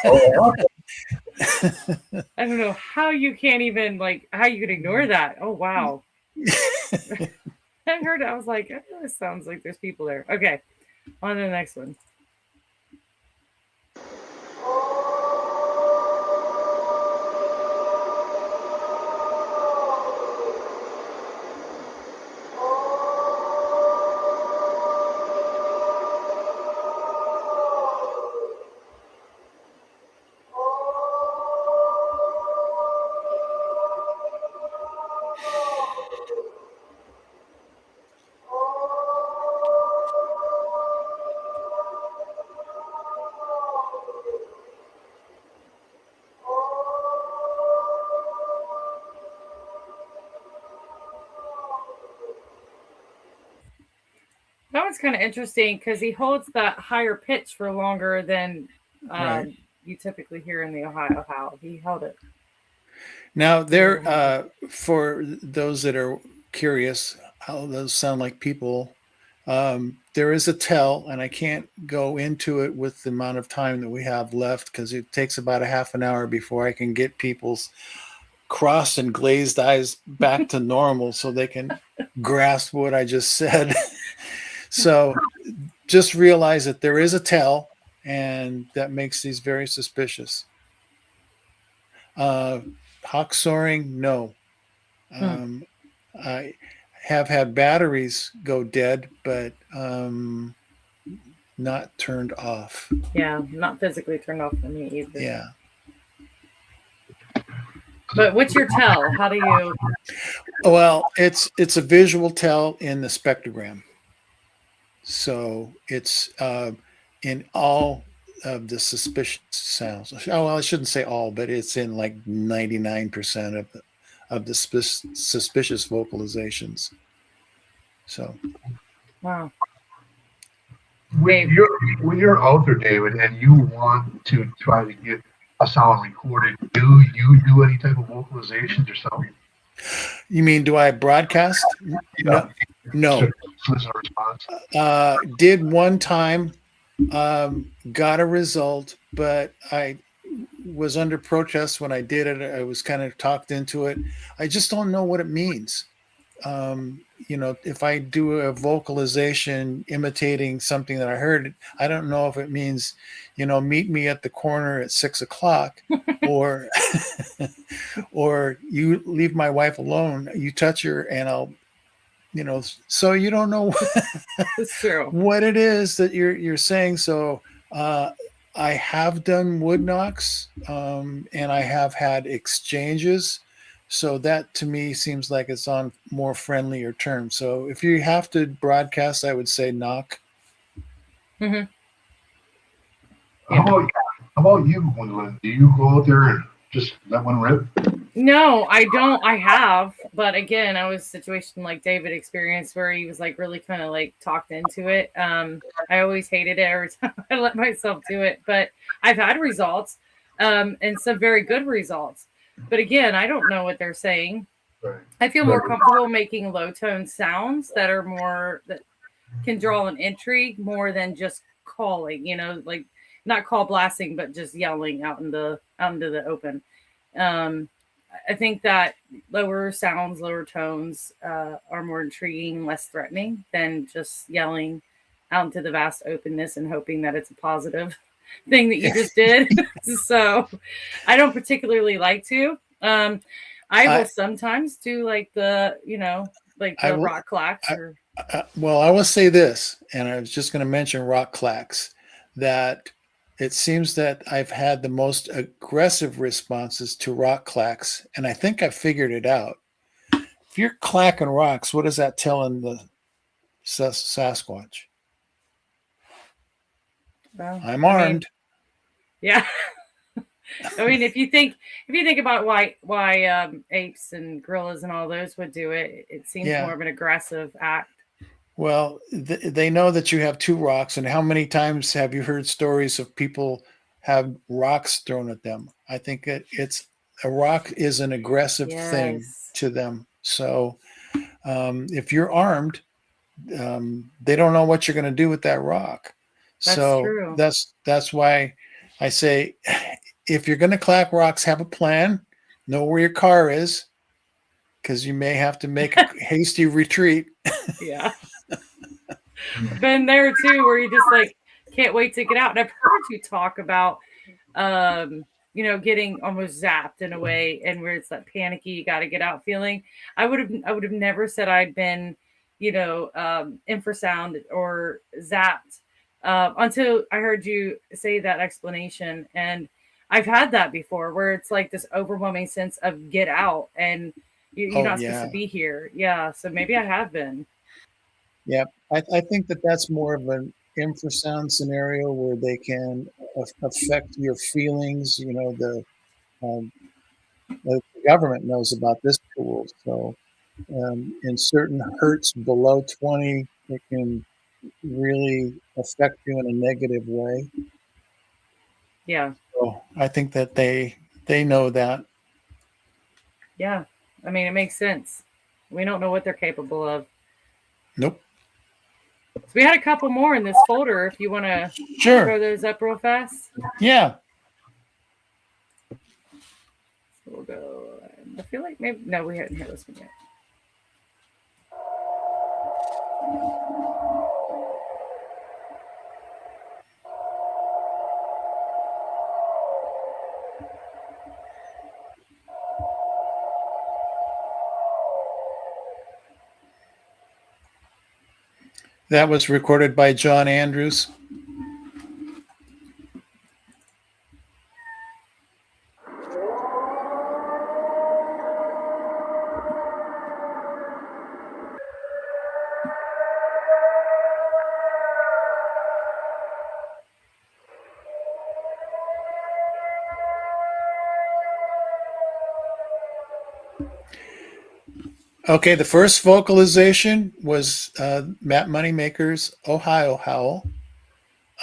Oh, I don't know how you can't even like how you could ignore that. Oh wow. I heard it. I was like, oh, this sounds like there's people there. Okay. On to the next one. That one's kind of interesting because he holds that higher pitch for longer than Right. you typically hear in the Ohio Howl. He held it. Now, there, for those that are curious how those sound like people, there is a tell, and I can't go into it with the amount of time that we have left because it takes about a half an hour before I can get people's crossed and glazed eyes back to normal so they can grasp what I just said. So just realize that there is a tell, and that makes these very suspicious. Hawk soaring, no. I have had batteries go dead, but not turned off. Yeah, not physically turned off for me either. Yeah. But what's your tell? How do you? Well, it's a visual tell in the spectrogram. So it's in all of the suspicious sounds. Oh, well, I shouldn't say all, but it's in like 99% of the suspicious vocalizations. So, Wow. when you're out there, David, and you want to try to get a sound recorded, do you do any type of vocalizations yourself? you mean do I broadcast? No. Listener response. Did one time, got a result, but I was under protest when I did it. I was kind of talked into it. I just don't know what it means. If I do a vocalization imitating something that I heard, I don't know if it means, meet me at the corner at 6:00 or, or you leave my wife alone, you touch her and I'll, so you don't know It's true. what it is that you're saying. So, I have done wood knocks, and I have had exchanges. So that to me seems like it's on more friendlier terms. So if you have to broadcast, I would say knock. Mm-hmm. How about you, Gwendolyn? Do you go out there and just let one rip? No, I don't. I have, but again, I was a situation like David experienced where he was like really kind of like talked into it. I always hated it every time I let myself do it, but I've had results, and some very good results. But again, I don't know what they're saying. Right. I feel more comfortable making low tone sounds that are more that can draw an intrigue more than just calling. Like not call blasting, but just yelling out into the open. I think that lower sounds, lower tones are more intriguing, less threatening than just yelling out into the vast openness and hoping that it's a positive thing that you just did. So I don't particularly like to. I will sometimes do like the, rock clacks. Well, I will say this, and I was just going to mention rock clacks, that it seems that I've had the most aggressive responses to rock clacks, and I think I figured it out. If you're clacking rocks, what does that tell in the Sasquatch? Well, I'm armed. Yeah. I mean, if you think about why apes and gorillas and all those would do it, it seems more of an aggressive act. Well, they know that you have two rocks, and how many times have you heard stories of people have rocks thrown at them? I think it's a rock is an aggressive thing Yes. to them. So if you're armed, they don't know what you're going to do with that rock. That's So true. that's why I say, if you're going to clack rocks, have a plan, know where your car is, because you may have to make a hasty retreat. Yeah. Been there too, where you just like can't wait to get out. And I've heard you talk about, getting almost zapped in a way, and where it's that panicky, you got to get out feeling. I would have never said I'd been, infrasound or zapped until I heard you say that explanation. And I've had that before, where it's like this overwhelming sense of get out, and you're Oh not supposed to be here. Yeah, so maybe I have been. yeah. I think that's more of an infrasound scenario where they can affect your feelings. Um, the government knows about this tool. So in certain hertz below 20, it can really affect you in a negative way. Yeah. So I think that they know that. Yeah. I mean, it makes sense. We don't know what they're capable of. Nope. So we had a couple more in this folder if you want to Sure. throw those up real fast. Yeah. So we'll go. I feel like maybe, no, we hadn't had this one yet. That was recorded by John Andrews. Okay, the first vocalization was Matt Moneymaker's Ohio Howl.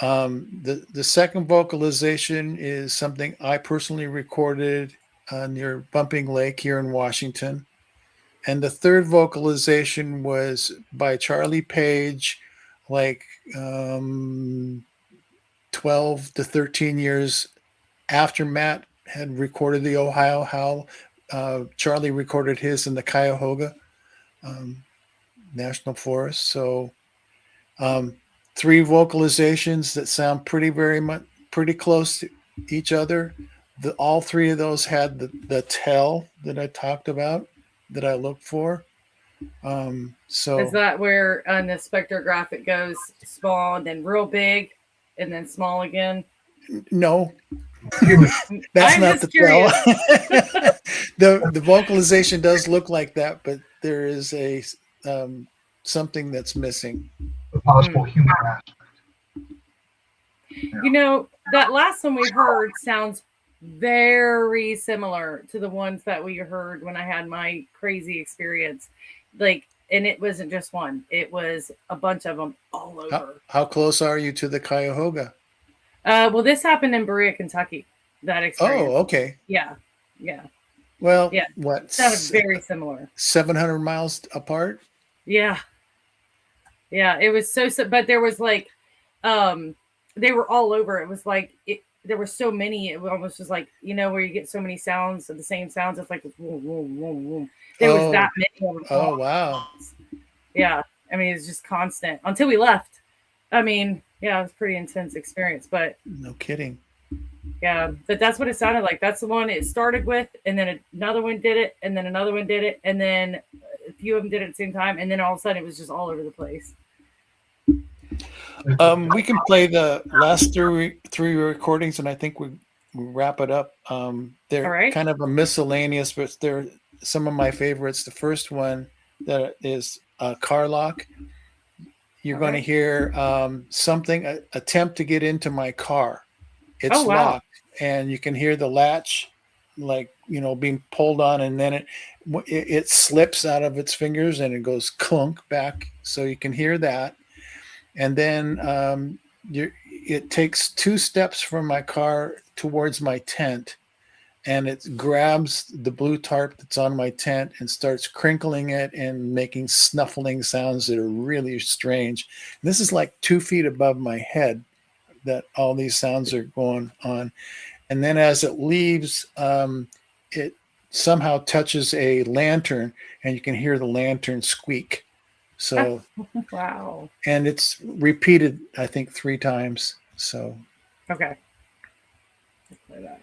The second vocalization is something I personally recorded near Bumping Lake here in Washington. And the third vocalization was by Charlie Page, like 12 to 13 years after Matt had recorded the Ohio Howl. Charlie recorded his in the Cuyahoga National Forest. So 3 vocalizations that sound pretty close to each other. All 3 of those had the tell that I talked about, that I looked for. So is that where on the spectrograph it goes small and then real big and then small again? No, that's I'm not just the tell. the vocalization does look like that, but there is a something that's missing. The possible human aspect. That last one we heard sounds very similar to the ones that we heard when I had my crazy experience. And it wasn't just one, it was a bunch of them all over. How close are you to the Cuyahoga? Well, this happened in Berea, Kentucky. That experience. Oh, okay. Yeah. Well, yeah. What? Sounded very similar. 700 miles apart? Yeah. Yeah, it was but there was like, they were all over. It was like, there were so many, it almost was like, where you get so many sounds of the same sounds. It's like, whoom, whoom, whoom, whoom. There was that many of them. Oh, wow. Yeah. I mean, it was just constant until we left. I mean, yeah, it was a pretty intense experience, but no kidding. Yeah, but that's what it sounded like. That's the one it started with, and then another one did it, and then another one did it, and then a few of them did it at the same time, and then all of a sudden it was just all over the place. We can play the last three recordings, and I think we wrap it up. They're kind of a miscellaneous, but they're some of my favorites. The first one that is car lock. You're going to hear something attempt to get into my car. It's locked, and you can hear the latch, being pulled on, and then it slips out of its fingers and it goes clunk back. So you can hear that, and then it takes 2 steps from my car towards my tent, and it grabs the blue tarp that's on my tent and starts crinkling it and making snuffling sounds that are really strange. This is like 2 feet above my head that all these sounds are going on. And then as it leaves, it somehow touches a lantern, and you can hear the lantern squeak. So, Wow. and it's repeated, I think, 3 times. So, Okay. Let's play that.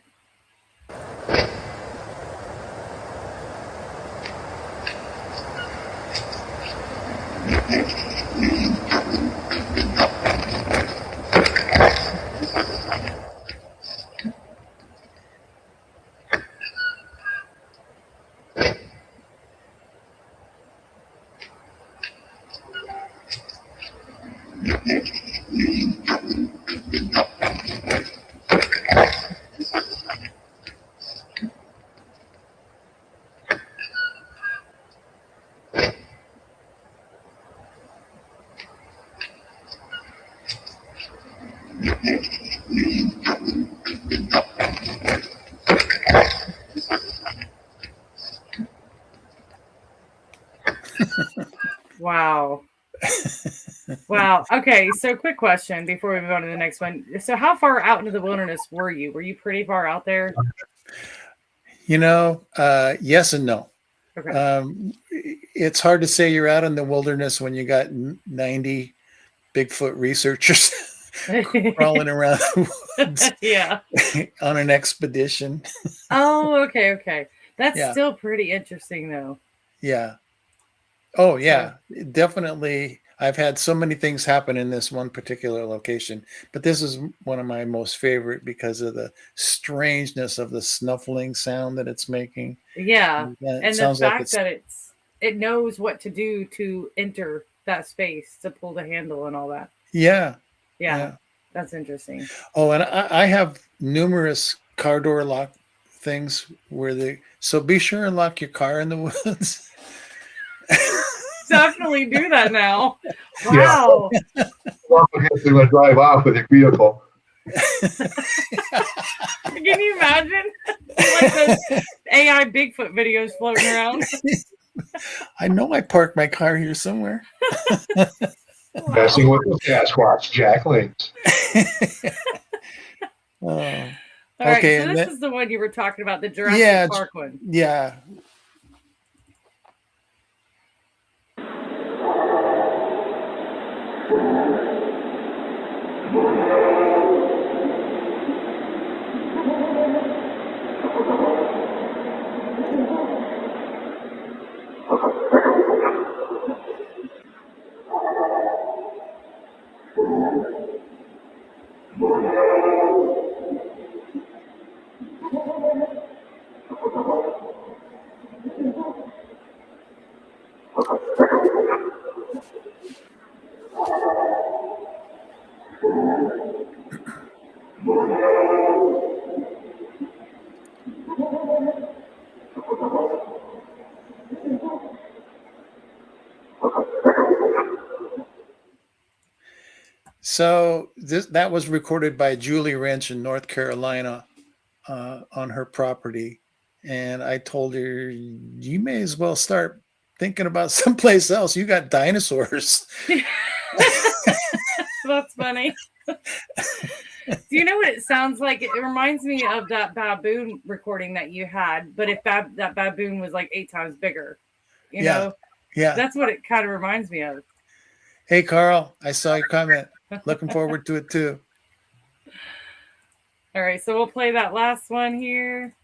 Wow. Wow. Okay. So, quick question before we move on to the next one. So, how far out into the wilderness were you? Were you pretty far out there? yes and no. Okay. It's hard to say you're out in the wilderness when you got 90 Bigfoot researchers crawling around the woods Yeah. on an expedition. Oh, okay. Okay. That's Yeah. still pretty interesting, though. Yeah. Oh, yeah. Definitely. I've had so many things happen in this one particular location, but this is one of my most favorite because of the strangeness of the snuffling sound that it's making. Yeah. It And the sounds like fact that it knows what to do to enter that space to pull the handle and all that. Yeah. Yeah. That's interesting. Oh, and I have numerous car door lock things so be sure and lock your car in the woods. Definitely do that now. Wow. Yeah. Well, if you're going to drive off with your vehicle. Can you imagine? Like those AI Bigfoot videos floating around. I know I parked my car here somewhere. Messing with the Sasquatch, Jack Links. Oh. All right, Okay, so this is the one you were talking about, the Jurassic Park one. Yeah. So that was recorded by Julie Wrench in North Carolina on her property. And I told her, you may as well start thinking about someplace else. You got dinosaurs. That's funny. Do you know what it sounds like? It reminds me of that baboon recording that you had, but if that baboon was like 8 times bigger, you know? Yeah. That's what it kind of reminds me of. Hey, Carl, I saw your comment. Looking forward to it too. All right, so we'll play that last one here.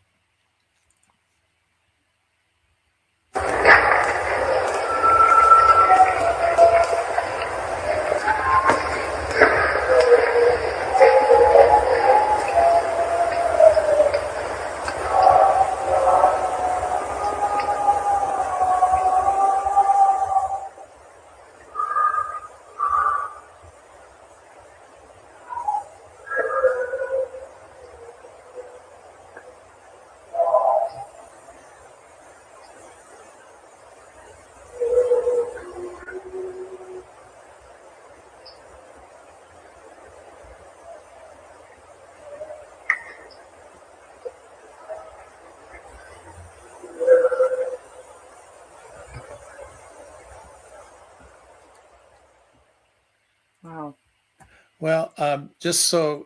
Well, just so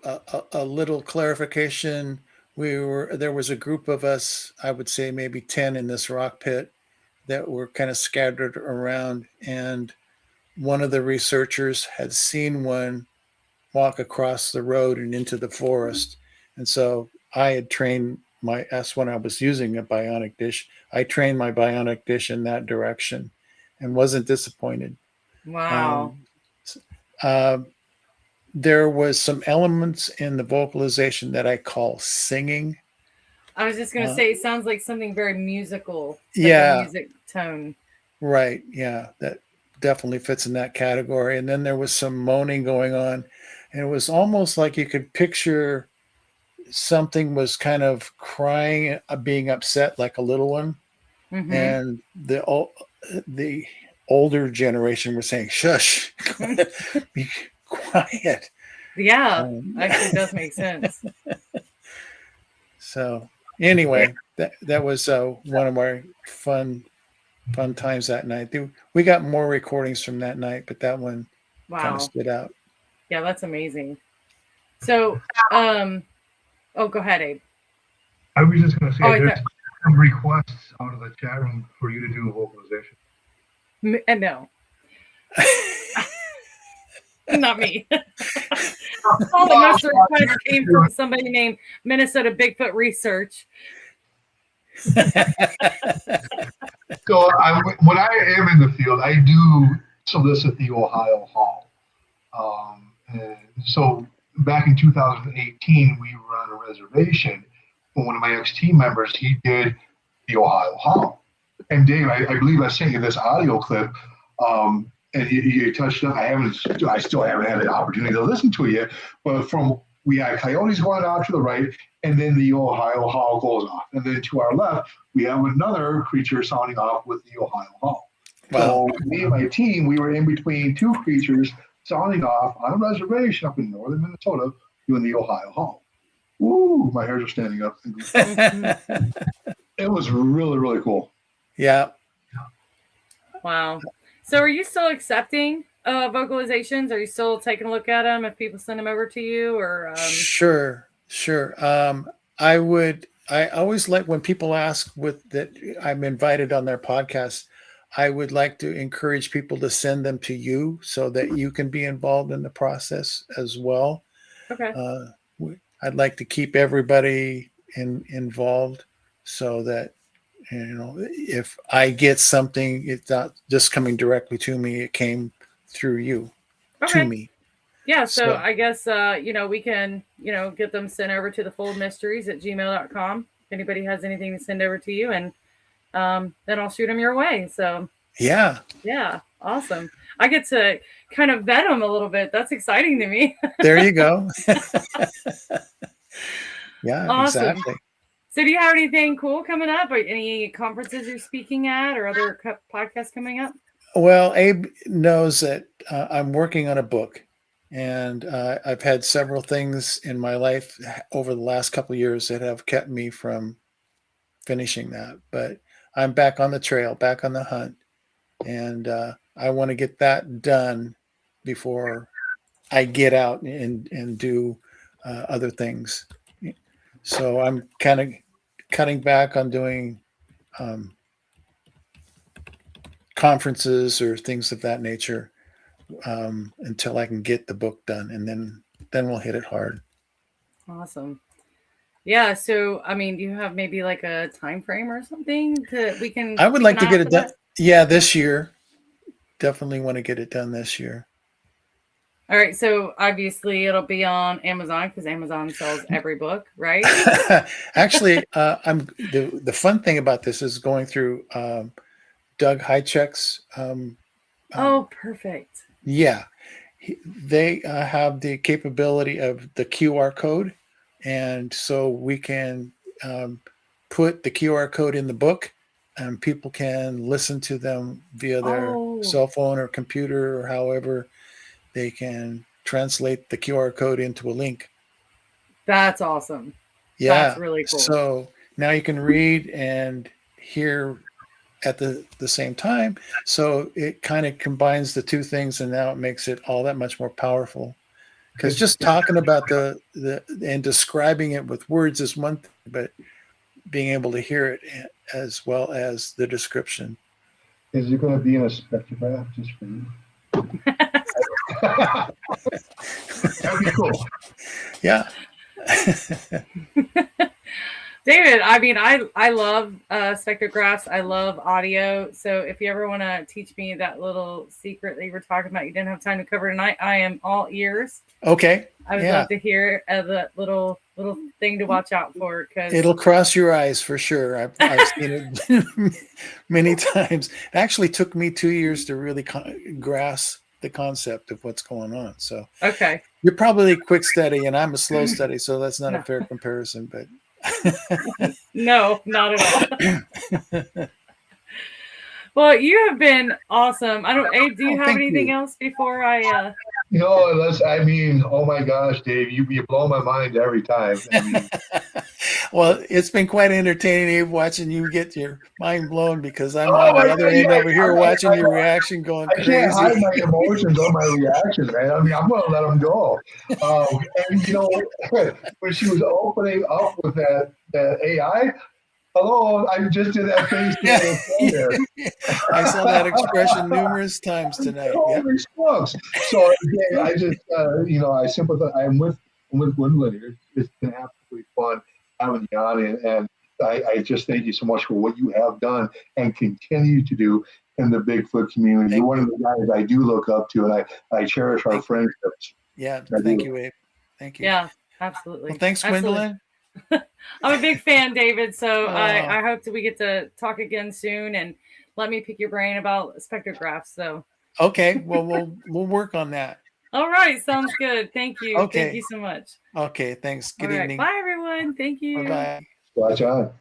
a little clarification, there was a group of us, I would say maybe 10 in this rock pit that were kind of scattered around, and one of the researchers had seen one walk across the road and into the forest. And so I had trained that's when I was using a bionic dish. I trained my bionic dish in that direction and wasn't disappointed. Wow. Um, uh, there was some elements in the vocalization that I call singing. I was just going to say, it sounds like something very musical. Like Yeah. a music tone. Right. Yeah. That definitely fits in that category. And then there was some moaning going on. And it was almost like you could picture something was kind of crying, being upset like a little one. Mm-hmm. And the older generation was saying, shush, be quiet. Yeah, actually does make sense. So anyway, that was one of our fun times that night. We got more recordings from that night, but that one kind of stood out. Yeah, that's amazing. So, oh, go ahead, Abe. I was just going to say, there's some requests out of the chat room for you to do a vocalization. No. Not me. All the most requests came from somebody named Minnesota Bigfoot Research. So when I am in the field, I do solicit the Ohio Hall. And so back in 2018, we were on a reservation. When one of my ex-team members, he did the Ohio Hall. And Dave, I believe I sent you this audio clip. And you touched on. I still haven't had an opportunity to listen to it yet. But we had coyotes going out to the right, and then the Ohio Hall goes off, and then to our left we have another creature sounding off with the Ohio Hall. Wow. So me and my team, we were in between two creatures sounding off on a reservation up in northern Minnesota doing the Ohio Hall. Ooh, my hairs are standing up. It was really, really cool. Yeah. Wow. So are you still accepting vocalizations? Are you still taking a look at them if people send them over to you? Or Sure. I always like when people ask that I'm invited on their podcast, I would like to encourage people to send them to you so that you can be involved in the process as well. Okay. I'd like to keep everybody involved so that, if I get something, it's not just coming directly to me. It came through you to me. Yeah. So I guess, we can, get them sent over to thefoldmysteries@gmail.com. If anybody has anything to send over to you, and then I'll shoot them your way. So yeah. Awesome. I get to kind of vet them a little bit. That's exciting to me. There you go. Yeah, awesome. Exactly. So do you have anything cool coming up, or any conferences you're speaking at, or other podcasts coming up? Well, Abe knows that I'm working on a book, and I've had several things in my life over the last couple of years that have kept me from finishing that. But I'm back on the trail, back on the hunt, and I want to get that done before I get out and do other things. So I'm kind of cutting back on doing conferences or things of that nature until I can get the book done, and then we'll hit it hard. Awesome. Yeah. So, do you have maybe like a time frame or something that we can? I would like to get it done. Yeah, this year. Definitely want to get it done this year. All right. So obviously it'll be on Amazon because Amazon sells every book, right? Actually, the fun thing about this is going through Doug Hychek's. Oh, perfect. Yeah. They have the capability of the QR code. And so we can put the QR code in the book, and people can listen to them via their cell phone or computer, or however they can translate the QR code into a link. That's awesome. Yeah. That's really cool. So now you can read and hear at the same time. So it kind of combines the two things, and now it makes it all that much more powerful. Because just talking about the and describing it with words is one thing, but being able to hear it as well as the description. Is it going to be in a spectrograph just for you? That'd be cool. Yeah. David, I mean, I love spectrographs. I love audio. So if you ever want to teach me that little secret that you were talking about, you didn't have time to cover tonight, I am all ears. Okay. I would love to hear the little thing to watch out for, because it'll cross your eyes for sure. I've seen it many times. It actually took me 2 years to really grasp the concept of what's going on. So okay, you're probably a quick study, and I'm a slow study, so that's not a fair comparison. But no, not at all. Well, you have been awesome. I don't. Abe, do you have anything else before I? No, I mean, oh my gosh, Dave, you blow my mind every time. I mean, well, it's been quite entertaining, Abe, watching you get your mind blown, because I'm on the other end over here watching your reaction going crazy. I can't hide my emotions or my reactions, man. I mean, I'm going to let them go. And you know, when she was opening up with that AI. Hello, I just did that face. Yeah. I saw that expression numerous times tonight. Holy smokes! So again, I just, I sympathize. I'm with Gwendolyn. It's been absolutely fun having you on, and I just thank you so much for what you have done and continue to do in the Bigfoot community. You're one of the guys I do look up to, and I cherish our friendships. Yeah, thank you, Abe. Thank you. Yeah, absolutely. Well, thanks, Gwendolyn. I'm a big fan, David. So I hope that we get to talk again soon, and let me pick your brain about spectrographs. So okay, well we'll work on that. All right, sounds good. Thank you. Okay. Thank you so much. Okay, thanks. Good All right, evening. bye everyone. Thank you. Bye-bye. Watch on.